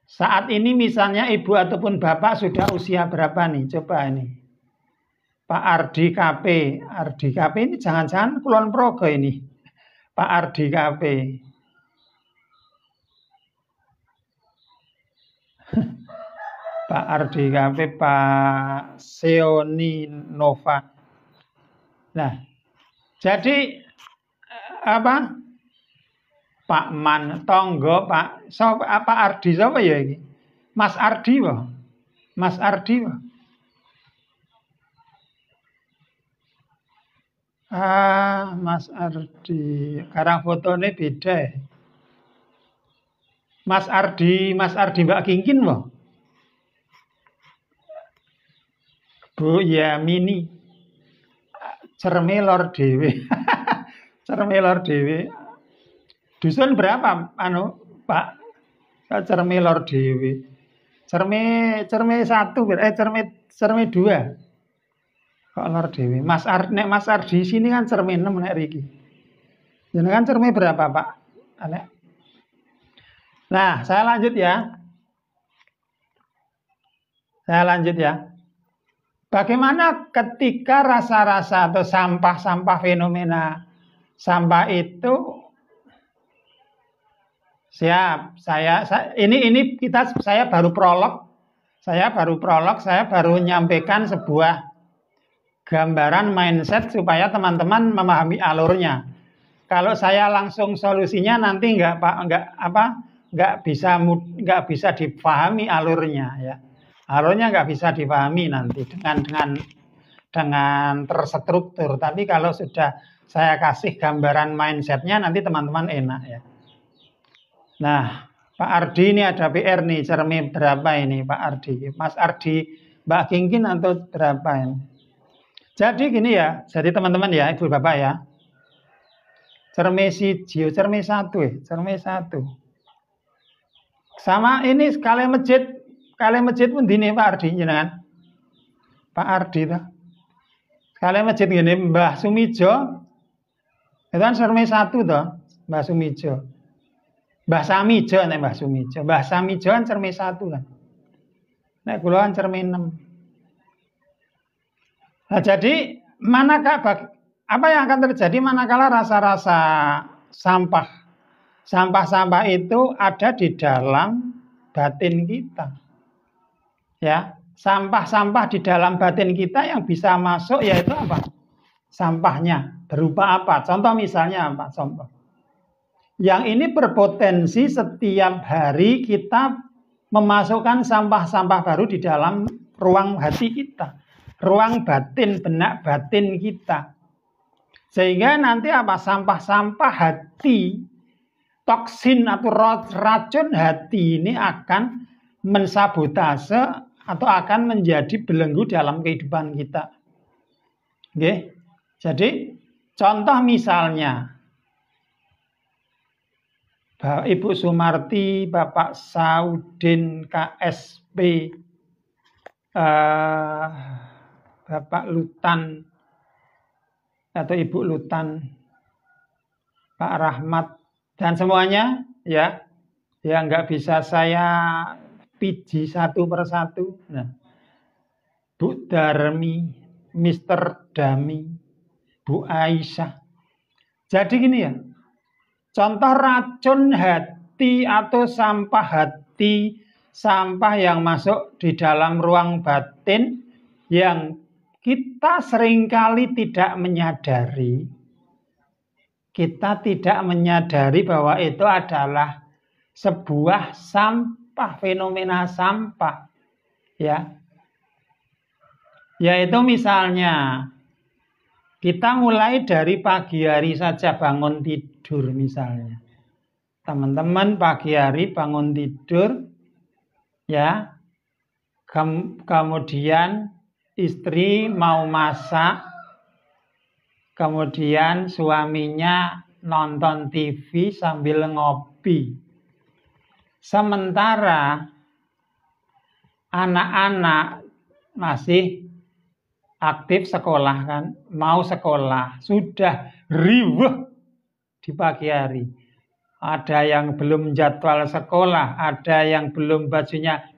saat ini misalnya ibu ataupun bapak sudah usia berapa nih? Coba ini. Pak Ardi KP. Ardi KP ini jangan-jangan Kulon Progo ini. Pak Ardi KP. Pak Ardi KP, Pak Seoni Nova. Nah, jadi apa? Pak Man Tonggo, Pak Ardi siapa ya ini? Mas Ardi wah. Mas Ardi wah. Mas Ardi. Sekarang fotonya beda ya. Mas Ardi Mbak Kingkin wah. Bu Yamini Cermelor Dewi. Cermelor Dewi. Dusun berapa Pak Cermelor Dewi? Cerme 1 cerme 2. Kok Lor Dewi? Mas Ardi sini kan cerme 6 nek riki. Jenengan cerme berapa, Pak? Nah, saya lanjut ya. Bagaimana ketika rasa-rasa atau sampah-sampah fenomena sampah itu Siap. Saya baru prolog. Saya baru menyampaikan sebuah gambaran mindset supaya teman-teman memahami alurnya. Kalau saya langsung solusinya nanti nggak bisa dipahami alurnya ya. Alurnya nggak bisa dipahami nanti dengan terstruktur. Tapi kalau sudah saya kasih gambaran mindsetnya nanti teman-teman enak ya. Nah, Pak Ardi ini ada PR nih, cermin berapa ini Pak Ardi? Mas Ardi, Mbak Kingkin atau berapa ini? Jadi gini ya, jadi teman-teman ya, Ibu Bapak ya. Cermin satu. Sama ini sekali masjid pun dini Pak Ardi, kan? Pak Ardi tuh. Sekali masjid gini, Mbah Sumijo, itu kan cermin satu tuh, Mbah Sumijo. Mbah Samijo nek Mbah Sumijo. Mbah Samijo kan cermin 1 kan. Nek kula kan cermin 6. Nah, jadi apa yang akan terjadi manakala rasa-rasa sampah itu ada di dalam batin kita. Ya, sampah-sampah di dalam batin kita yang bisa masuk yaitu apa? Sampahnya berupa apa? Contoh misalnya apa? Contoh. Yang ini berpotensi setiap hari kita memasukkan sampah-sampah baru di dalam ruang hati kita. Ruang batin, benak batin kita. Sehingga nanti apa? Sampah-sampah hati, toksin atau racun hati ini akan mensabotase atau akan menjadi belenggu dalam kehidupan kita. Oke? Jadi contoh misalnya Ibu Sumarti, Bapak Saudin, KSP, Bapak Lutan atau Ibu Lutan, Pak Rahmat dan semuanya ya nggak bisa saya piji satu persatu. Nah, Bu Darmi, Mr. Dami, Bu Aisyah. Jadi gini ya. Contoh racun hati atau sampah hati, sampah yang masuk di dalam ruang batin yang kita seringkali tidak menyadari. Kita tidak menyadari bahwa itu adalah sebuah sampah, fenomena sampah. Ya. Yaitu misalnya kita mulai dari pagi hari saja bangun tidur misalnya. Teman-teman pagi hari bangun tidur ya. Kemudian istri mau masak. Kemudian suaminya nonton TV sambil ngopi. Sementara anak-anak masih aktif sekolah kan, mau sekolah, sudah riweuh di pagi hari. Ada yang belum jadwal sekolah, ada yang belum bajunya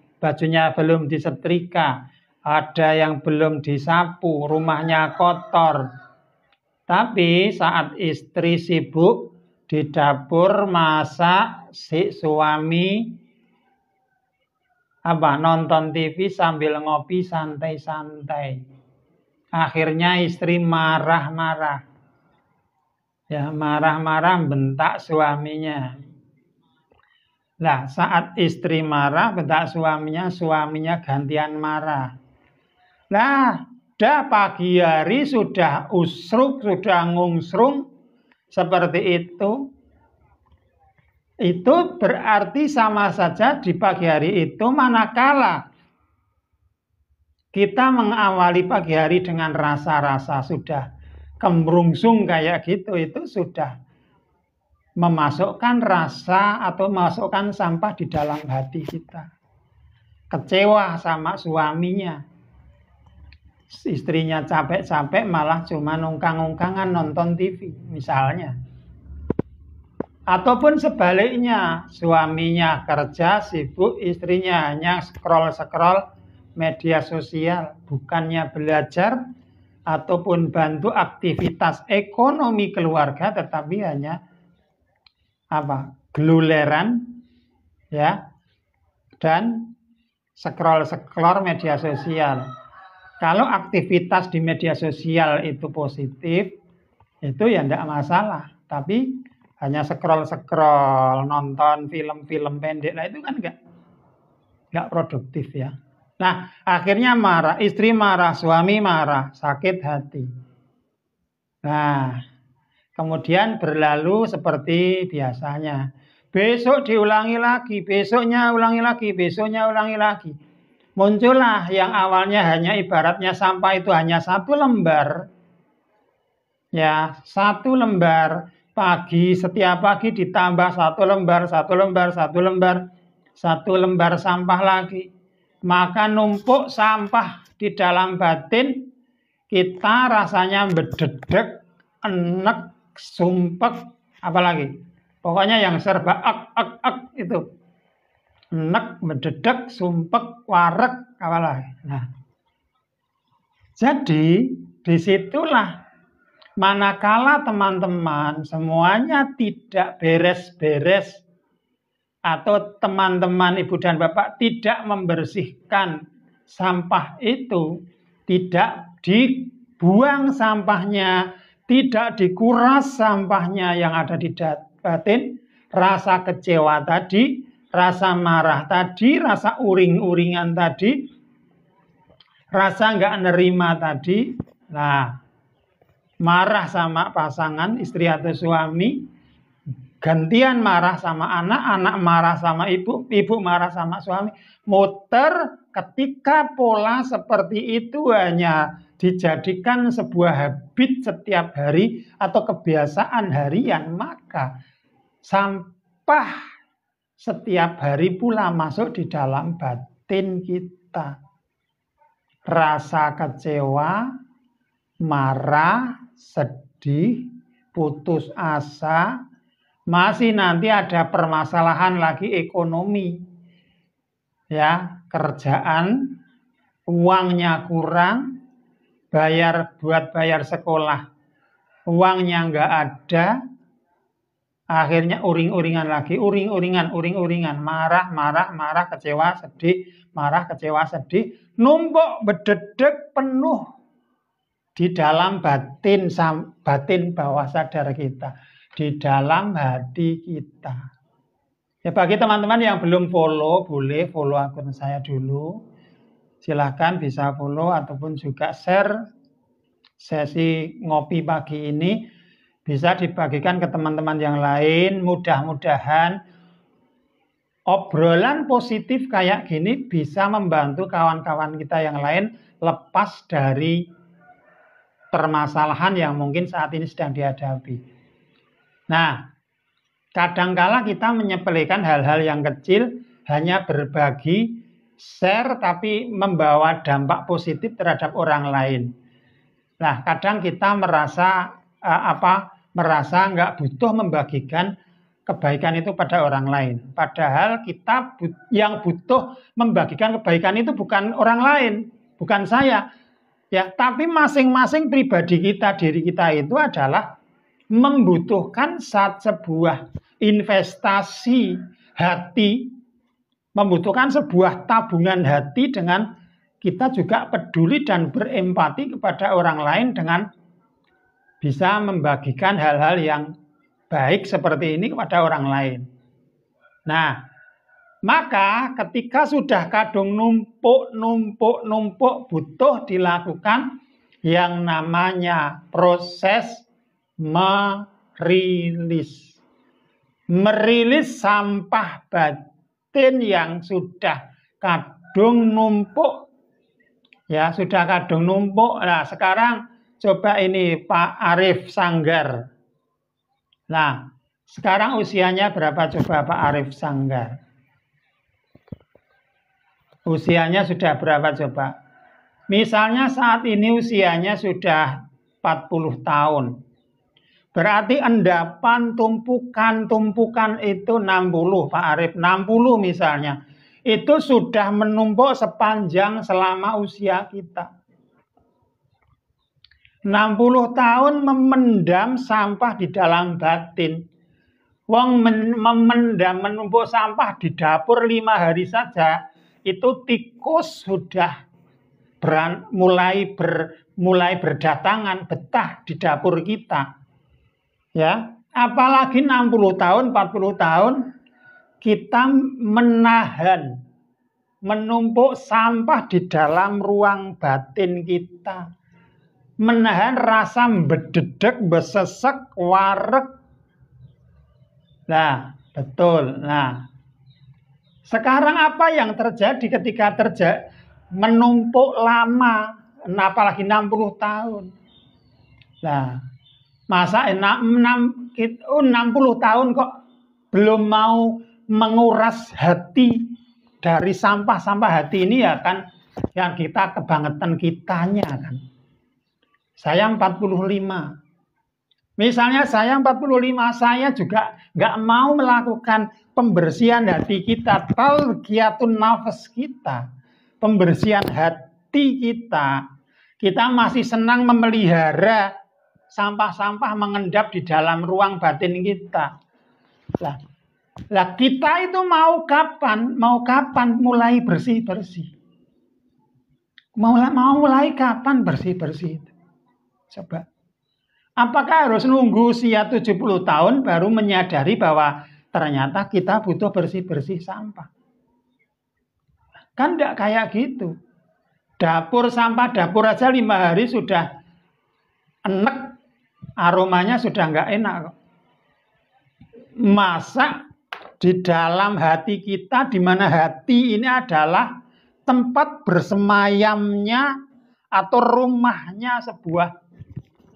belum disetrika, ada yang belum disapu, rumahnya kotor. Tapi saat istri sibuk di dapur masak, si suami nonton TV sambil ngopi santai-santai. Akhirnya istri marah-marah. Ya, marah-marah bentak suaminya. Nah, saat istri marah bentak suaminya gantian marah. Nah, dah pagi hari sudah usruk, sudah ngungsrung seperti itu. Itu berarti sama saja di pagi hari itu manakala kita mengawali pagi hari dengan rasa-rasa sudah kemrungsung kayak gitu, itu sudah memasukkan rasa atau memasukkan sampah di dalam hati kita. Kecewa sama suaminya. Istrinya capek-capek malah cuma nungkang-nungkangan nonton TV misalnya. Ataupun sebaliknya, suaminya kerja sibuk, istrinya hanya scroll-scroll media sosial, bukannya belajar ataupun bantu aktivitas ekonomi keluarga, tetapi hanya geluleran ya, dan scroll media sosial. Kalau aktivitas di media sosial itu positif, itu ya enggak masalah. Tapi hanya scroll nonton film-film pendek lah, itu kan enggak produktif ya. Nah, akhirnya marah, istri marah, suami marah, sakit hati. Nah, kemudian berlalu seperti biasanya. Besok diulangi lagi, besoknya ulangi lagi, besoknya ulangi lagi. Muncullah yang awalnya hanya ibaratnya sampah itu hanya 1 lembar. Ya, 1 lembar. Pagi, setiap pagi ditambah 1 lembar, 1 lembar, 1 lembar, 1 lembar sampah lagi. Maka numpuk sampah di dalam batin kita, rasanya bededek, enek, sumpek, apalagi. Pokoknya yang serba ek itu. Enek, bededek, sumpek, warek, apalagi. Nah, jadi disitulah manakala teman-teman semuanya tidak beres-beres, atau teman-teman ibu dan bapak tidak membersihkan sampah itu, tidak dibuang sampahnya, tidak dikuras sampahnya yang ada di batin, rasa kecewa tadi, rasa marah tadi, rasa uring-uringan tadi, rasa nggak nerima tadi, nah, marah sama pasangan, istri atau suami, gantian marah sama anak, anak marah sama ibu, ibu marah sama suami, muter. Ketika pola seperti itu hanya dijadikan sebuah habit setiap hari atau kebiasaan harian, maka sampah setiap hari pula masuk di dalam batin kita. Rasa kecewa, marah, sedih, putus asa, masih nanti ada permasalahan lagi ekonomi. Ya, kerjaan, uangnya kurang, buat bayar sekolah, uangnya nggak ada, akhirnya uring-uringan lagi, uring-uringan, marah, kecewa, sedih, marah, kecewa, sedih, numpuk bededek penuh di dalam batin bawah sadar kita, di dalam hati kita. Ya, bagi teman-teman yang belum follow, boleh follow akun saya dulu. Silahkan bisa follow ataupun juga share sesi ngopi pagi ini. Bisa dibagikan ke teman-teman yang lain. Mudah-mudahan obrolan positif kayak gini bisa membantu kawan-kawan kita yang lain lepas dari permasalahan yang mungkin saat ini sedang dihadapi. Nah, kadangkala kita menyepelekan hal-hal yang kecil, hanya berbagi, share, tapi membawa dampak positif terhadap orang lain. Nah, kadang kita merasa nggak butuh membagikan kebaikan itu pada orang lain. Padahal kita yang butuh membagikan kebaikan itu bukan orang lain, bukan saya. Ya, tapi masing-masing pribadi kita, diri kita itu adalah membutuhkan sebuah investasi hati, membutuhkan sebuah tabungan hati dengan kita juga peduli dan berempati kepada orang lain dengan bisa membagikan hal-hal yang baik seperti ini kepada orang lain. Nah, maka ketika sudah kadung numpuk, butuh dilakukan yang namanya proses merilis sampah batin yang sudah kadung numpuk. Ya, sudah kadung numpuk. Nah, sekarang coba ini Pak Arif Sanggar. Nah, sekarang usianya berapa coba Pak Arif Sanggar? Usianya sudah berapa coba? Misalnya saat ini usianya sudah 40 tahun. Berarti endapan tumpukan itu 60 Pak Arif, 60 misalnya. Itu sudah menumpuk sepanjang selama usia kita. 60 tahun memendam sampah di dalam batin. Wong menumpuk sampah di dapur 5 hari saja, itu tikus sudah mulai berdatangan, betah di dapur kita. Ya, apalagi 60 tahun, 40 tahun kita menahan, menumpuk sampah di dalam ruang batin kita. Menahan rasa bededek, besesek, wareg. Nah, betul. Nah, sekarang apa yang terjadi ketika menumpuk lama, apalagi 60 tahun. Nah, masa 60 tahun kok belum mau menguras hati dari sampah-sampah hati ini, ya kan, yang kita kebangetan kitanya kan. Saya 45. Misalnya saya 45, saya juga nggak mau melakukan pembersihan hati kita, tazkiyatun nafas kita, pembersihan hati kita. Kita masih senang memelihara sampah-sampah mengendap di dalam ruang batin kita. Lah kita itu mau kapan mulai bersih-bersih? Mau mulai kapan bersih-bersih? Coba. Apakah harus nunggu usia 70 tahun baru menyadari bahwa ternyata kita butuh bersih-bersih sampah? Kan enggak kayak gitu. Dapur aja 5 hari sudah enek, aromanya sudah enggak enak kok. Masa di dalam hati kita, di mana hati ini adalah tempat bersemayamnya atau rumahnya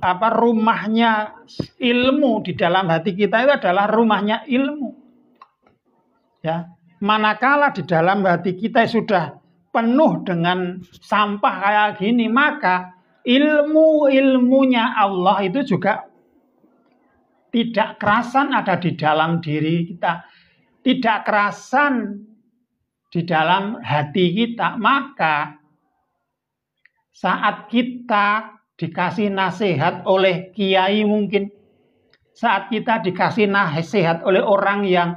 rumahnya ilmu. Di dalam hati kita itu adalah rumahnya ilmu. Ya, manakala di dalam hati kita sudah penuh dengan sampah kayak gini, maka ilmunya Allah itu juga tidak kerasan ada di dalam diri kita, tidak kerasan di dalam hati kita. Maka saat kita dikasih nasihat oleh kiai, mungkin saat kita dikasih nasihat oleh orang yang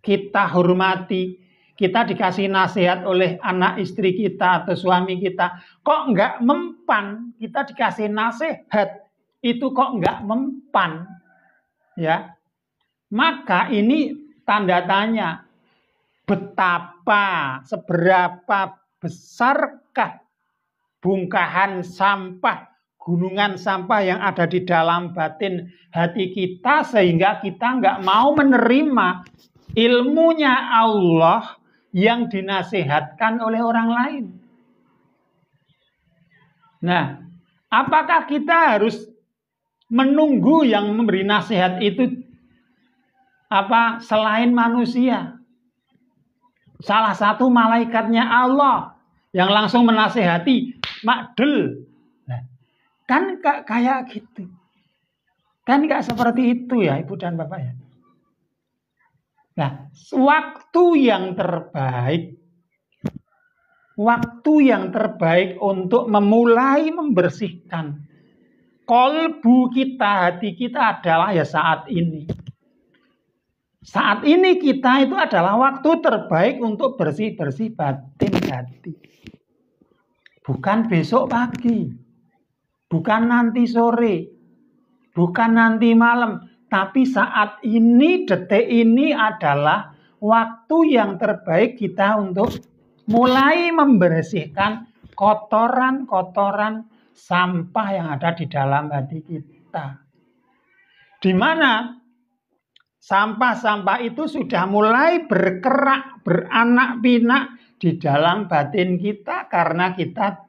kita hormati, kita dikasih nasihat oleh anak istri kita atau suami kita, kok enggak mempan, kita dikasih nasihat itu kok enggak mempan, ya, maka ini tanda tanya, seberapa besarkah bongkahan sampah, gunungan sampah yang ada di dalam batin hati kita, sehingga kita nggak mau menerima ilmunya Allah yang dinasihatkan oleh orang lain. Nah, apakah kita harus menunggu yang memberi nasihat itu selain manusia? Salah satu malaikatnya Allah yang langsung menasihati, makdul. Nah, kan kayak gitu. Kan gak seperti itu ya Ibu dan Bapak ya. Nah, waktu yang terbaik untuk memulai membersihkan kolbu kita, hati kita adalah ya saat ini. Saat ini kita itu adalah waktu terbaik untuk bersih-bersih batin hati. Bukan besok pagi, bukan nanti sore, bukan nanti malam, tapi saat ini, detik ini adalah waktu yang terbaik kita untuk mulai membersihkan kotoran-kotoran sampah yang ada di dalam hati kita. Di mana sampah-sampah itu sudah mulai berkerak, beranak pinak di dalam batin kita, karena kita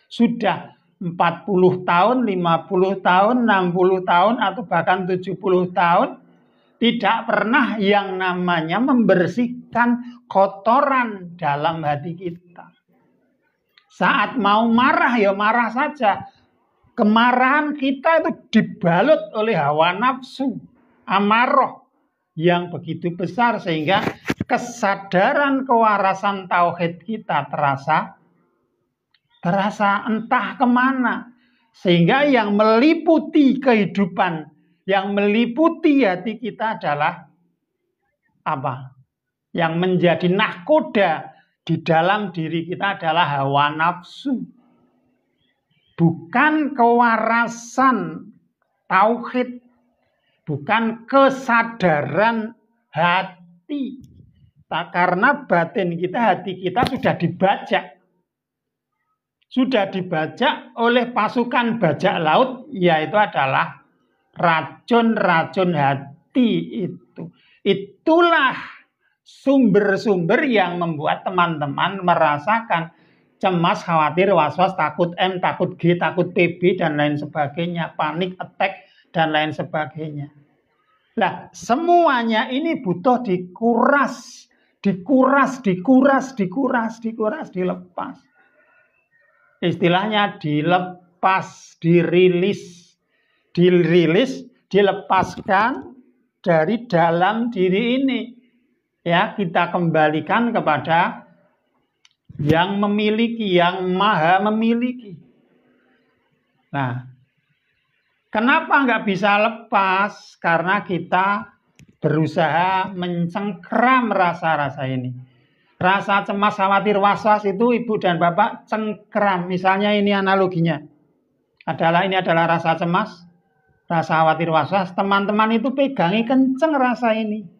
sudah 40 tahun, 50 tahun, 60 tahun, atau bahkan 70 tahun tidak pernah yang namanya membersihkan kotoran dalam hati kita. Saat mau marah ya marah saja. Kemarahan kita itu dibalut oleh hawa nafsu, amarah yang begitu besar, sehingga kesadaran kewarasan tauhid kita terasa entah kemana, sehingga yang meliputi kehidupan Yang meliputi hati kita adalah apa? Yang menjadi nahkoda di dalam diri kita adalah hawa nafsu. Bukan kewarasan tauhid, bukan kesadaran hati. Karena batin kita, hati kita sudah dibajak. Sudah dibajak oleh pasukan bajak laut, yaitu adalah racun-racun hati itu. Itulah sumber-sumber yang membuat teman-teman merasakan cemas, khawatir, was-was, takut M, takut G, takut TB, dan lain sebagainya, panik, attack, dan lain sebagainya. Nah, semuanya ini butuh dikuras, dilepas. Istilahnya dilepas, dilepaskan dari dalam diri ini. Ya, kita kembalikan kepada yang memiliki, yang maha memiliki. Nah, kenapa nggak bisa lepas? Karena kita berusaha mencengkram rasa-rasa ini. Rasa cemas, khawatir, was-was itu ibu dan bapak cengkram. Misalnya ini analoginya. Ini adalah rasa cemas, rasa khawatir, was-was. Teman-teman itu pegangi kenceng rasa ini.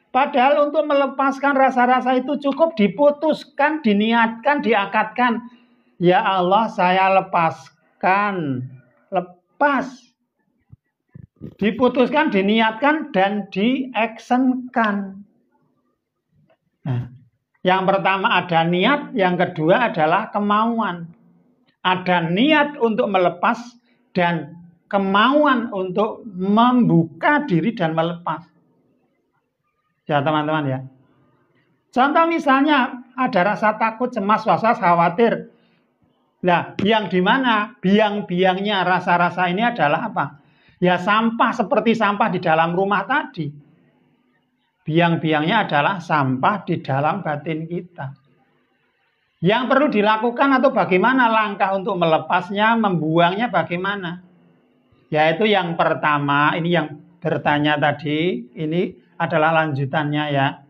Padahal untuk melepaskan rasa-rasa itu cukup diputuskan, diniatkan, diakatkan. Ya Allah, saya lepaskan. Lepas. Diputuskan, diniatkan, dan diactionkan. Nah, yang pertama ada niat, yang kedua adalah kemauan. Ada niat untuk melepas dan kemauan untuk membuka diri dan melepas. Ya teman-teman ya. Contoh misalnya ada rasa takut, cemas, was-was, khawatir. Nah, yang di mana biang-biangnya rasa-rasa ini adalah apa? Ya sampah, seperti sampah di dalam rumah tadi. Biang-biangnya adalah sampah di dalam batin kita. Yang perlu dilakukan atau bagaimana langkah untuk melepasnya, membuangnya bagaimana? Yaitu yang pertama, ini yang bertanya tadi, ini adalah lanjutannya ya.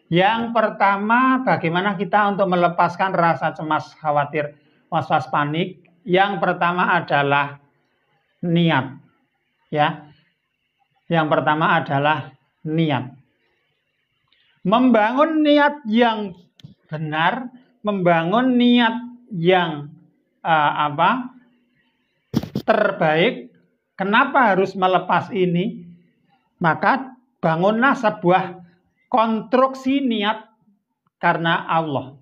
Yang pertama, bagaimana kita untuk melepaskan rasa cemas, khawatir, was-was, panik? Yang pertama adalah niat. Ya. Yang pertama adalah niat. Membangun niat yang benar, membangun niat yang terbaik. Kenapa harus melepas ini? Maka bangunlah sebuah konstruksi niat karena Allah.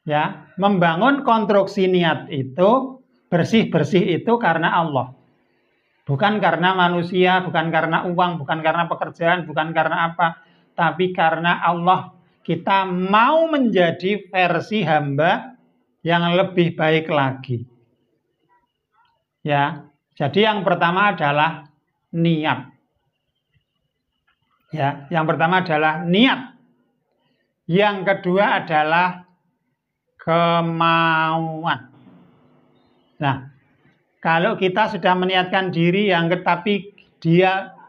Ya, membangun konstruksi niat itu, bersih-bersih itu karena Allah. Bukan karena manusia, bukan karena uang, bukan karena pekerjaan, bukan karena apa. Tapi karena Allah, kita mau menjadi versi hamba yang lebih baik lagi. Ya, jadi yang pertama adalah niat. Ya, yang pertama adalah niat. Yang kedua adalah kemauan. Nah, kalau kita sudah meniatkan diri tapi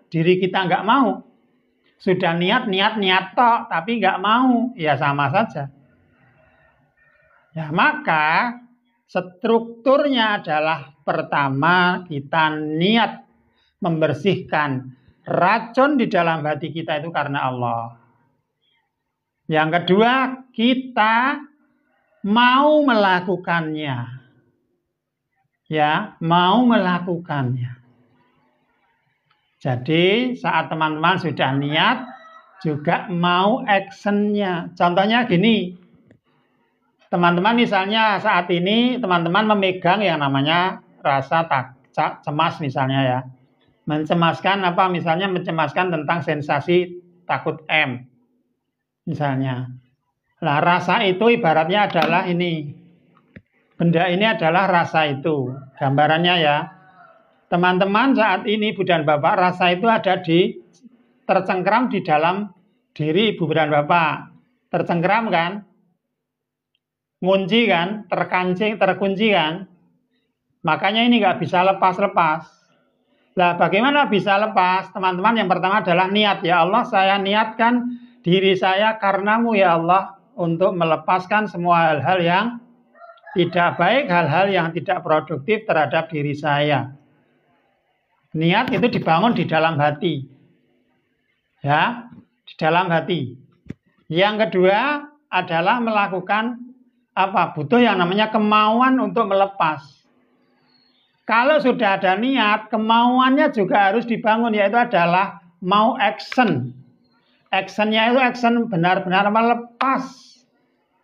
diri kita nggak mau, sudah niat tok, tapi nggak mau, ya sama saja. Ya, maka strukturnya adalah pertama kita niat membersihkan racun di dalam hati kita itu karena Allah. Yang kedua, kita mau melakukannya. Ya, mau melakukannya. Jadi saat teman-teman sudah niat, juga mau actionnya. Contohnya gini, teman-teman misalnya saat ini teman-teman memegang yang namanya rasa cemas misalnya ya. Mencemaskan apa? Misalnya mencemaskan tentang sensasi takut M. Misalnya. Nah, rasa itu ibaratnya adalah ini. Benda ini adalah rasa itu. Gambarannya ya. Teman-teman saat ini Ibu dan Bapak rasa itu ada tercengkram di dalam diri Ibu dan Bapak. Tercengkram kan? Ngunci kan? Terkunci kan? Makanya ini nggak bisa lepas-lepas. Nah, bagaimana bisa lepas? Teman-teman, yang pertama adalah niat. Ya Allah, saya niatkan diri saya karenamu ya Allah untuk melepaskan semua hal-hal yang tidak baik, hal-hal yang tidak produktif terhadap diri saya. Niat itu dibangun di dalam hati. Ya, di dalam hati. Yang kedua adalah melakukan apa? Butuh yang namanya kemauan untuk melepas. Kalau sudah ada niat, kemauannya juga harus dibangun, yaitu adalah mau action. Actionnya itu action benar-benar melepas.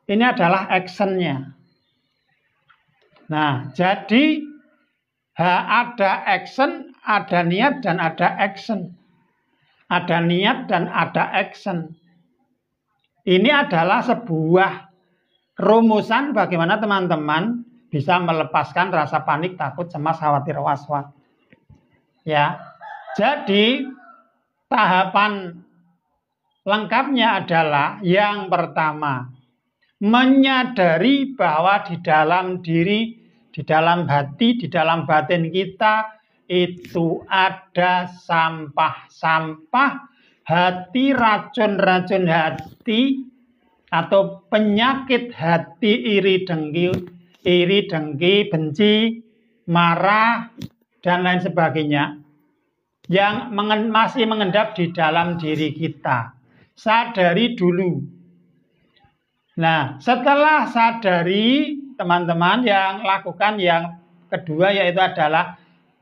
Ini adalah actionnya. Nah, jadi ada action, ada niat, dan ada action. Ada niat dan ada action. Ini adalah sebuah rumusan bagaimana teman-teman bisa melepaskan rasa panik, takut, cemas, khawatir, was-was. Ya. Jadi tahapan lengkapnya adalah yang pertama, menyadari bahwa di dalam diri, di dalam hati, di dalam batin kita itu ada sampah-sampah hati, racun-racun hati atau penyakit hati, iri dengki, benci, marah, dan lain sebagainya yang masih mengendap di dalam diri kita. Sadari dulu. Nah, setelah sadari, teman-teman yang lakukan yang kedua yaitu adalah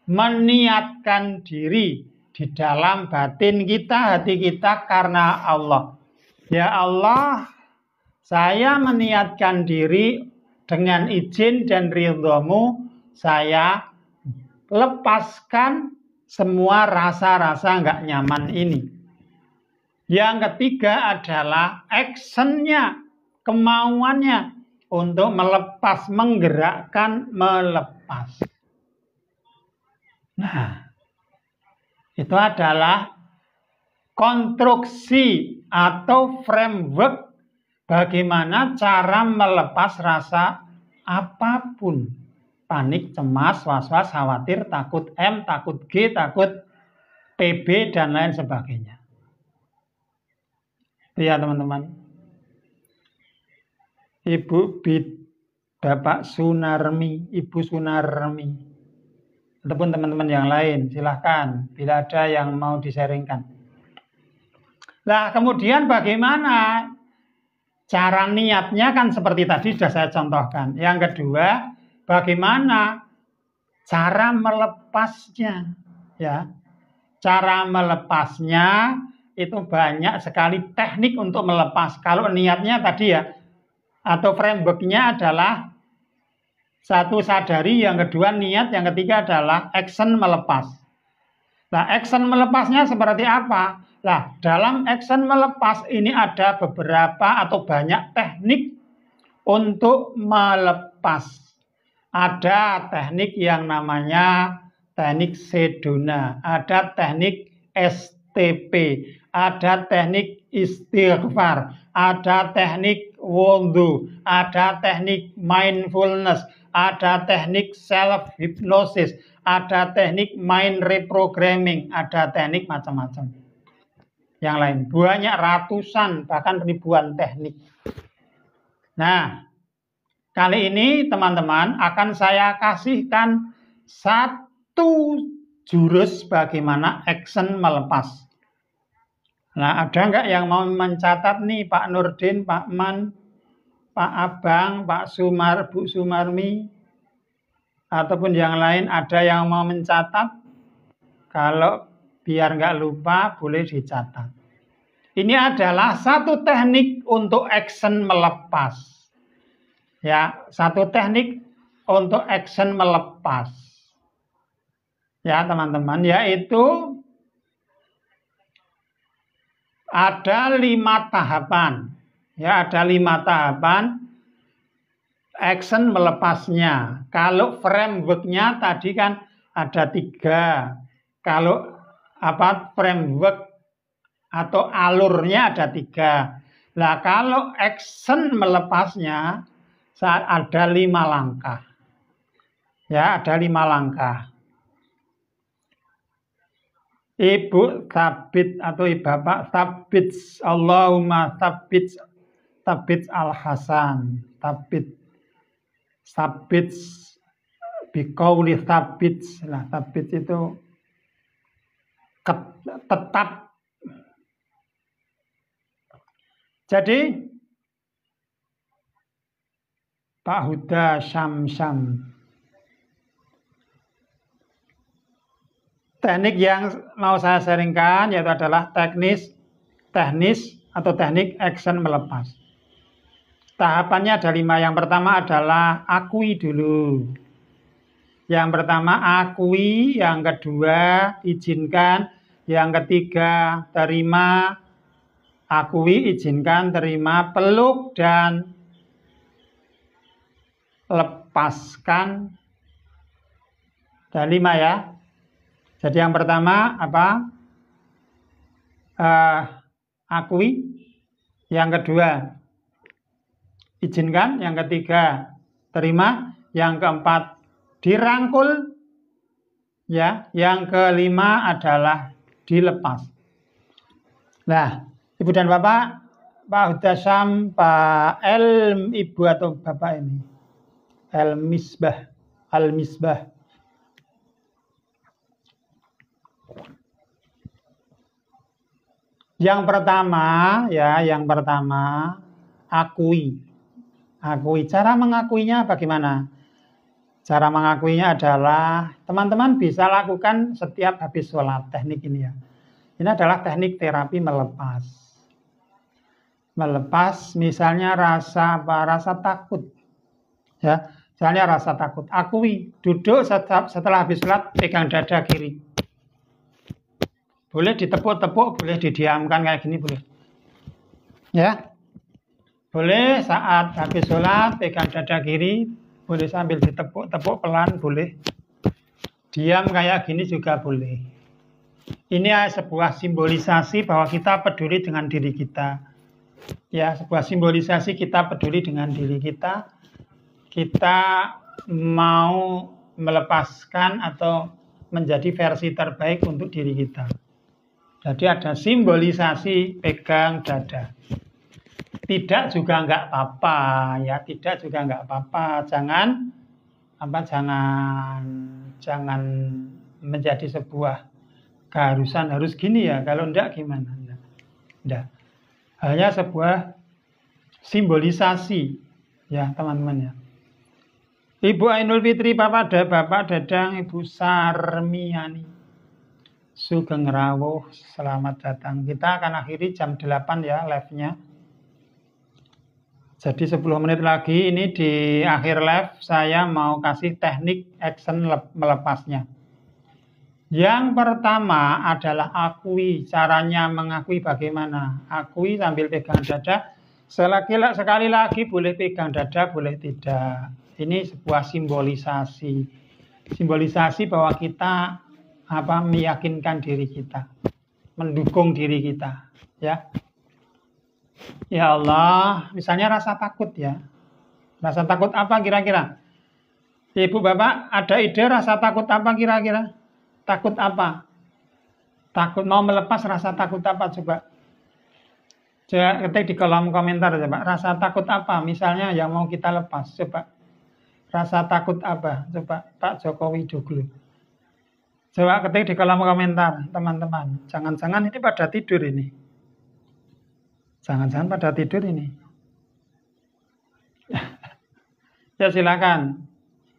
meniatkan diri di dalam batin kita, hati kita karena Allah. Ya Allah, saya meniatkan diri dengan izin dan ridhomu, saya lepaskan semua rasa-rasa nggak nyaman ini. Yang ketiga adalah actionnya, kemauannya untuk melepas, menggerakkan, melepas. Nah, itu adalah konstruksi atau framework bagaimana cara melepas rasa apapun. Panik, cemas, was-was, khawatir, takut M, takut G, takut PB, dan lain sebagainya. Ya teman-teman. Ibu Bapak Sunarmi, Ibu Sunarmi, ataupun teman-teman yang lain, silahkan bila ada yang mau disaringkan. Nah, kemudian bagaimana cara niatnya kan seperti tadi sudah saya contohkan. Yang kedua, bagaimana cara melepasnya? Ya, cara melepasnya itu banyak sekali teknik untuk melepas. Kalau niatnya tadi ya, atau frameworknya adalah satu sadari, yang kedua niat, yang ketiga adalah action melepas. Nah, action melepasnya seperti apa? Nah, dalam action melepas ini ada beberapa atau banyak teknik untuk melepas. Ada teknik yang namanya teknik Sedona, ada teknik STP, ada teknik istighfar, ada teknik wudhu, ada teknik mindfulness, ada teknik self-hypnosis, ada teknik mind reprogramming, ada teknik macam-macam. Yang lain, banyak ratusan, bahkan ribuan teknik. Nah, kali ini teman-teman akan saya kasihkan satu jurus bagaimana action melepas. Nah, ada nggak yang mau mencatat nih, Pak Nurdin, Pak Man, Pak Abang, Pak Sumar, Bu Sumarmi, ataupun yang lain, ada yang mau mencatat? Kalau biar nggak lupa, boleh dicatat. Ini adalah satu teknik untuk action melepas. Ya, satu teknik untuk action melepas. Ya, teman-teman, yaitu ada 5 tahapan. Ya, ada 5 tahapan action melepasnya. Kalau frameworknya tadi kan ada 3. Kalau framework atau alurnya ada 3. Nah, kalau action melepasnya ada 5 langkah. Ya, ada 5 langkah. Ibu sabit atau bapak sabit, Allahumma sabit, sabit al-Hasan, sabit bikauli sabit. Nah, sabit itu tetap. Jadi Pak Huda Syam. Teknik yang mau saya sharingkan yaitu adalah teknis atau teknik action melepas. Tahapannya ada 5. Yang pertama adalah akui dulu. Yang pertama akui, yang kedua izinkan, yang ketiga terima, akui, izinkan, terima, peluk, dan lepaskan. Ada 5 ya. Jadi yang pertama apa? Akui, yang kedua izinkan, yang ketiga terima, yang keempat dirangkul, ya, yang kelima adalah dilepas. Nah, Ibu dan Bapak, Pak Huda Syam, Pak Ibu atau Bapak ini, Al-Misbah. Yang pertama akui. Cara mengakuinya bagaimana? Cara mengakuinya adalah teman-teman bisa lakukan setiap habis sholat, teknik ini ya. Ini adalah teknik terapi melepas. Melepas misalnya rasa takut. Ya, misalnya rasa takut. Akui, duduk setelah habis sholat, pegang dada kiri. Boleh ditepuk-tepuk, boleh didiamkan kayak gini, boleh. Ya. Boleh saat habis sholat, pegang dada kiri, boleh sambil ditepuk-tepuk pelan, boleh. Diam kayak gini juga boleh. Ini sebuah simbolisasi bahwa kita peduli dengan diri kita. Ya, sebuah simbolisasi kita peduli dengan diri kita. Kita mau melepaskan atau menjadi versi terbaik untuk diri kita. Jadi ada simbolisasi pegang dada. Tidak juga enggak apa-apa, ya, tidak juga enggak apa-apa. Jangan menjadi sebuah keharusan harus gini ya. Kalau enggak gimana? Enggak. Hanya sebuah simbolisasi ya, teman-teman ya. Ibu Ainul Fitri, Bapak Dadang, Ibu Sarmiani, Sugeng Rawuh, selamat datang. Kita akan akhiri jam 8 ya live-nya. Jadi 10 menit lagi ini di akhir live saya mau kasih teknik action melepasnya. Yang pertama adalah akui. Caranya mengakui bagaimana? Akui sambil pegang dada. Sekali lagi boleh pegang dada, boleh tidak. Ini sebuah simbolisasi. Simbolisasi bahwa kita meyakinkan diri kita, mendukung diri kita, ya. Ya Allah, misalnya rasa takut ya. Rasa takut apa kira-kira? Ibu Bapak ada ide rasa takut apa kira-kira? Takut apa? Takut mau melepas rasa takut apa coba? Coba ketik di kolom komentar coba. Rasa takut apa? Misalnya yang mau kita lepas coba. Rasa takut apa? Coba Pak Jokowi Joglo. Coba ketik di kolom komentar teman-teman. Jangan-jangan ini pada tidur ini. Jangan-jangan pada tidur ini. Ya silakan.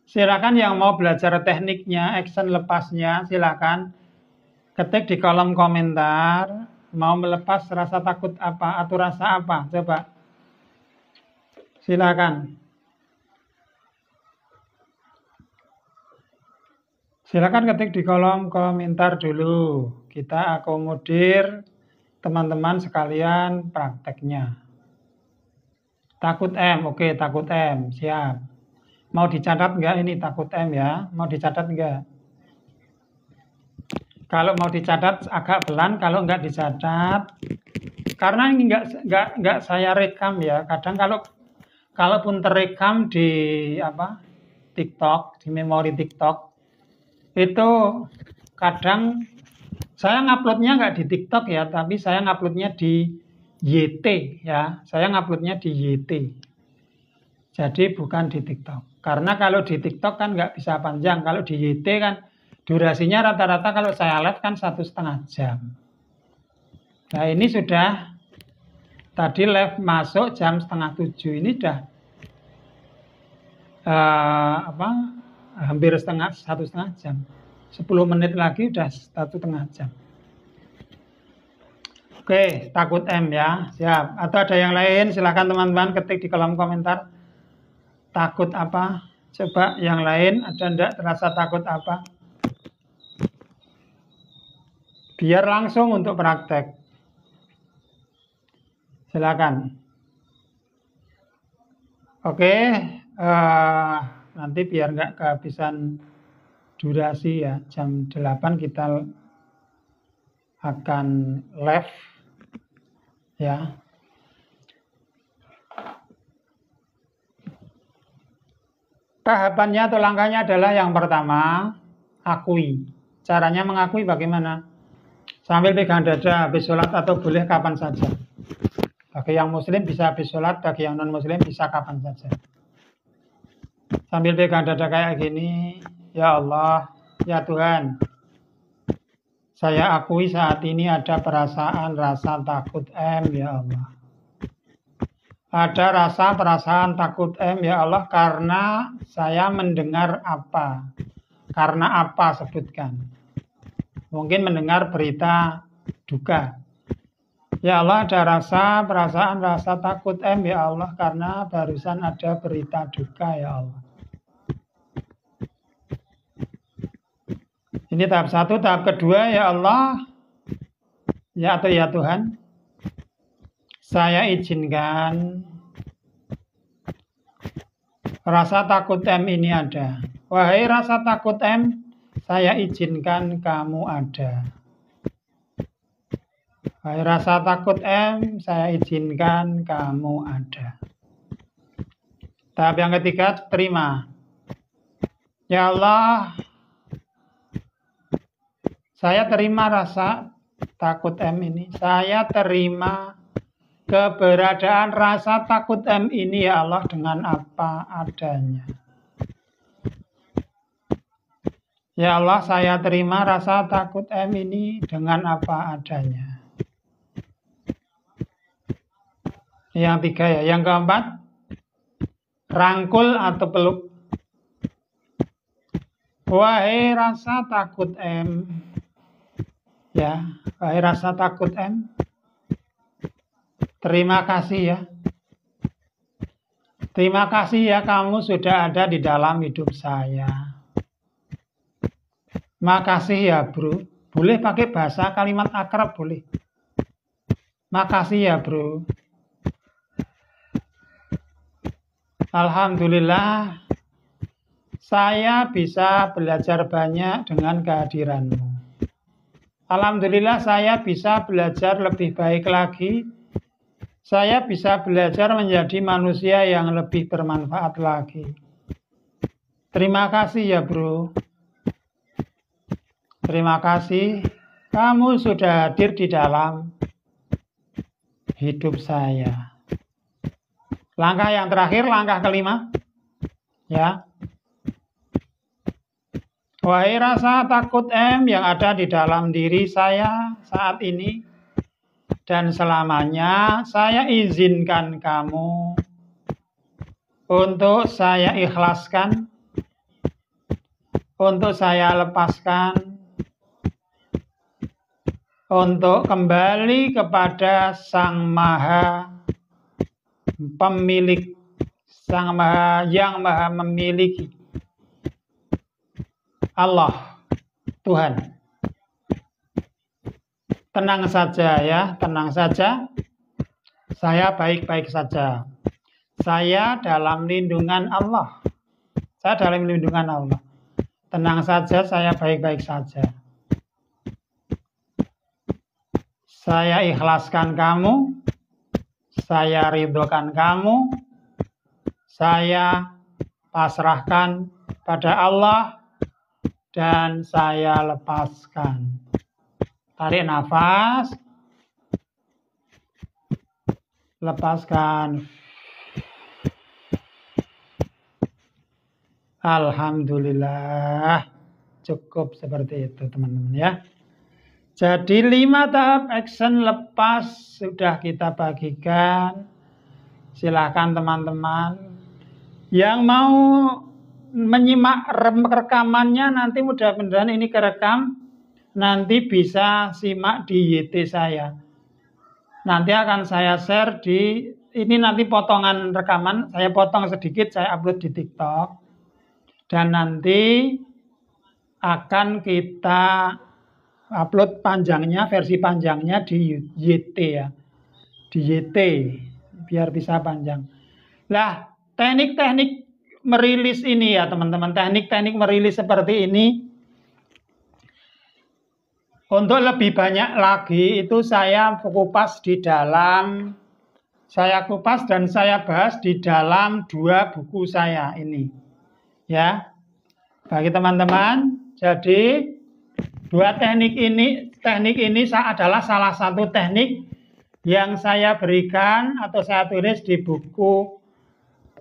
Silakan yang mau belajar tekniknya, action lepasnya, silakan ketik di kolom komentar. Mau melepas rasa takut apa atau rasa apa? Coba. Silakan. Silakan ketik di kolom komentar dulu. Kita akomodir teman-teman sekalian prakteknya. Takut M, oke, takut M, siap. Mau dicatat enggak ini takut M ya? Mau dicatat enggak? Kalau mau dicatat agak pelan, kalau enggak dicatat. Karena ini enggak saya rekam ya. Kadang kalaupun terekam di TikTok, di memori TikTok, itu kadang Saya nguploadnya nggak di TikTok ya, tapi saya nguploadnya di YT ya. Saya nguploadnya di YT. Jadi bukan di TikTok. Karena kalau di TikTok kan nggak bisa panjang. Kalau di YT kan durasinya rata-rata kalau saya live kan 1,5 jam. Nah ini sudah tadi live masuk jam 6:30. Ini sudah hampir 1,5 jam. 10 menit lagi udah 1,5 jam. Oke, takut M ya. Siap. Atau ada yang lain? Silahkan teman-teman ketik di kolom komentar. Takut apa? Coba yang lain ada enggak terasa takut apa? Biar langsung untuk praktek. Silakan. Oke, nanti biar nggak kehabisan durasi ya. Jam 8 kita akan live ya. Tahapannya atau langkahnya adalah yang pertama, akui. Caranya mengakui bagaimana? Sambil pegang dada habis sholat atau boleh kapan saja. Bagi yang muslim bisa habis sholat, bagi yang non muslim bisa kapan saja. Sambil pegang dada kayak gini, ya Allah, ya Tuhan, saya akui saat ini ada perasaan rasa takut ya Allah. Ada perasaan takut ya Allah karena saya mendengar apa. Karena apa sebutkan. Mungkin mendengar berita duka. Ya Allah ada perasaan rasa takut ya Allah karena barusan ada berita duka ya Allah. Ini tahap 1, tahap kedua ya Allah. Ya atau ya Tuhan. Saya izinkan rasa takut ini ada. Wahai rasa takut saya izinkan kamu ada. Wahai rasa takut saya izinkan kamu ada. Tahap yang ketiga, terima. Ya Allah, saya terima rasa takut ini. Saya terima keberadaan rasa takut ini ya Allah dengan apa adanya. Ya Allah, saya terima rasa takut ini dengan apa adanya. Yang tiga ya. Yang keempat, rangkul atau peluk. Wahai rasa takut ya, wahai rasa takut terima kasih ya. Terima kasih ya kamu sudah ada di dalam hidup saya. Makasih ya bro. Boleh pakai bahasa kalimat akrab boleh. Makasih ya bro. Alhamdulillah saya bisa belajar banyak dengan kehadiranmu. Alhamdulillah saya bisa belajar lebih baik lagi. Saya bisa belajar menjadi manusia yang lebih bermanfaat lagi. Terima kasih ya bro. Terima kasih kamu sudah hadir di dalam hidup saya. Langkah yang terakhir, langkah kelima. Ya. Wahai rasa takut yang ada di dalam diri saya saat ini dan selamanya, saya izinkan kamu untuk saya ikhlaskan, untuk saya lepaskan, untuk kembali kepada Sang Maha Pemilik, Sang Maha yang Maha memiliki, Allah, Tuhan. Tenang saja ya, tenang saja. Saya baik-baik saja. Saya dalam lindungan Allah. Saya dalam lindungan Allah. Tenang saja, saya baik-baik saja. Saya ikhlaskan kamu, saya ridhokan kamu, saya pasrahkan pada Allah, dan saya lepaskan. Tarik nafas. Lepaskan. Alhamdulillah. Cukup seperti itu teman-teman ya. Jadi 5 tahap action lepas sudah kita bagikan. Silahkan teman-teman yang mau menyimak rekamannya, nanti mudah-mudahan ini kerekam, nanti bisa simak di YT saya. Nanti akan saya share di, ini nanti potongan rekaman, saya potong sedikit, saya upload di TikTok. Dan nanti akan kita upload panjangnya, versi panjangnya di YT ya. Di YT, biar bisa panjang. Nah, teknik-teknik merilis ini ya teman-teman, teknik-teknik merilis seperti ini untuk lebih banyak lagi itu saya kupas di dalam, saya kupas dan saya bahas di dalam 2 buku saya ini ya bagi teman-teman. Jadi 2 teknik ini adalah salah satu teknik yang saya berikan atau saya tulis di buku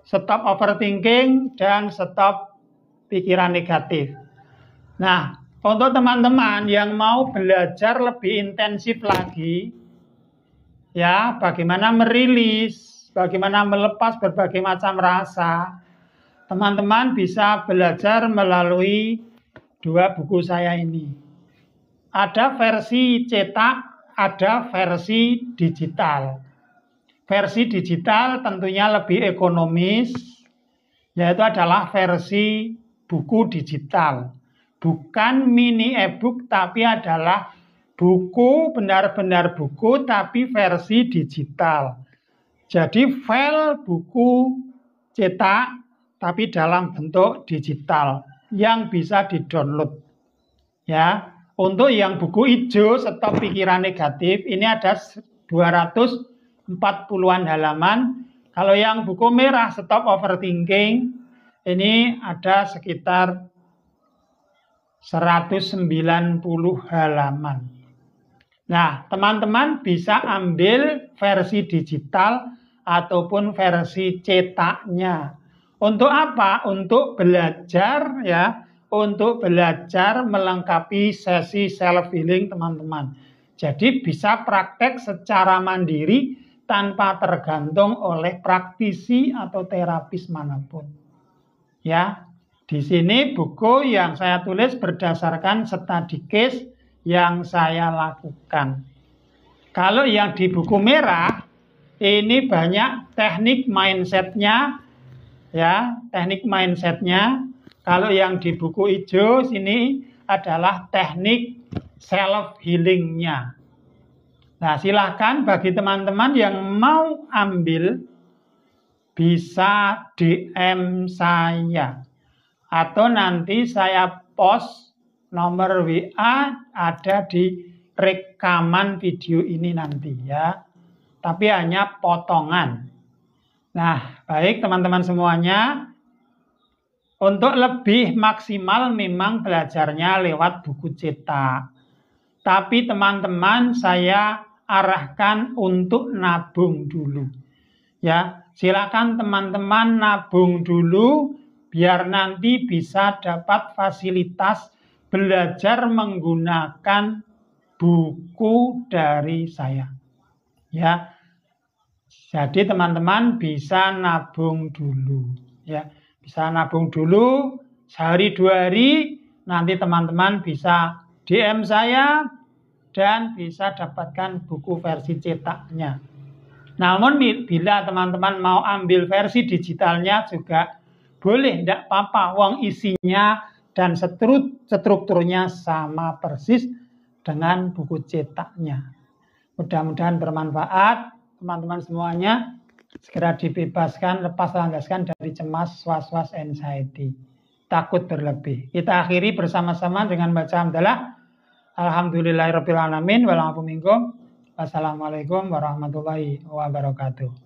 Stop Overthinking dan Stop Pikiran Negatif. Nah, untuk teman-teman yang mau belajar lebih intensif lagi, ya, bagaimana merilis, bagaimana melepas berbagai macam rasa, teman-teman bisa belajar melalui 2 buku saya ini. Ada versi cetak, ada versi digital. Versi digital tentunya lebih ekonomis, yaitu adalah versi buku digital. Bukan mini e-book, tapi adalah buku, benar-benar buku, tapi versi digital. Jadi file buku cetak, tapi dalam bentuk digital, yang bisa di-download. Ya, untuk yang buku hijau, Stop Pikiran Negatif, ini ada 240-an halaman. Kalau yang buku merah Stop Overthinking ini ada sekitar 190 halaman. Nah, teman-teman bisa ambil versi digital ataupun versi cetaknya. Untuk apa? Untuk belajar ya, untuk belajar melengkapi sesi self healing teman-teman. Jadi bisa praktek secara mandiri tanpa tergantung oleh praktisi atau terapis manapun. Ya, di sini buku yang saya tulis berdasarkan study case yang saya lakukan. Kalau yang di buku merah ini banyak teknik mindsetnya, ya, teknik mindsetnya. Kalau yang di buku hijau sini adalah teknik self healingnya. Nah, silahkan bagi teman-teman yang mau ambil bisa DM saya atau nanti saya post nomor WA ada di rekaman video ini nanti ya. Tapi hanya potongan. Nah, baik teman-teman semuanya. Untuk lebih maksimal memang belajarnya lewat buku cetak. Tapi teman-teman saya arahkan untuk nabung dulu. Ya, silakan teman-teman nabung dulu biar nanti bisa dapat fasilitas belajar menggunakan buku dari saya. Ya. Jadi teman-teman bisa nabung dulu, ya. Bisa nabung dulu sehari 2 hari, nanti teman-teman bisa DM saya dan bisa dapatkan buku versi cetaknya. Namun bila teman-teman mau ambil versi digitalnya juga boleh, tidak apa-apa. Wong isinya dan strukturnya sama persis dengan buku cetaknya. Mudah-mudahan bermanfaat teman-teman semuanya. Segera dibebaskan, lepas landaskan dari cemas, was-was, anxiety, takut berlebih. Kita akhiri bersama-sama dengan baca hamdalah. Alhamdulillahirabbil alamin. Wassalamualaikum warahmatullahi wabarakatuh.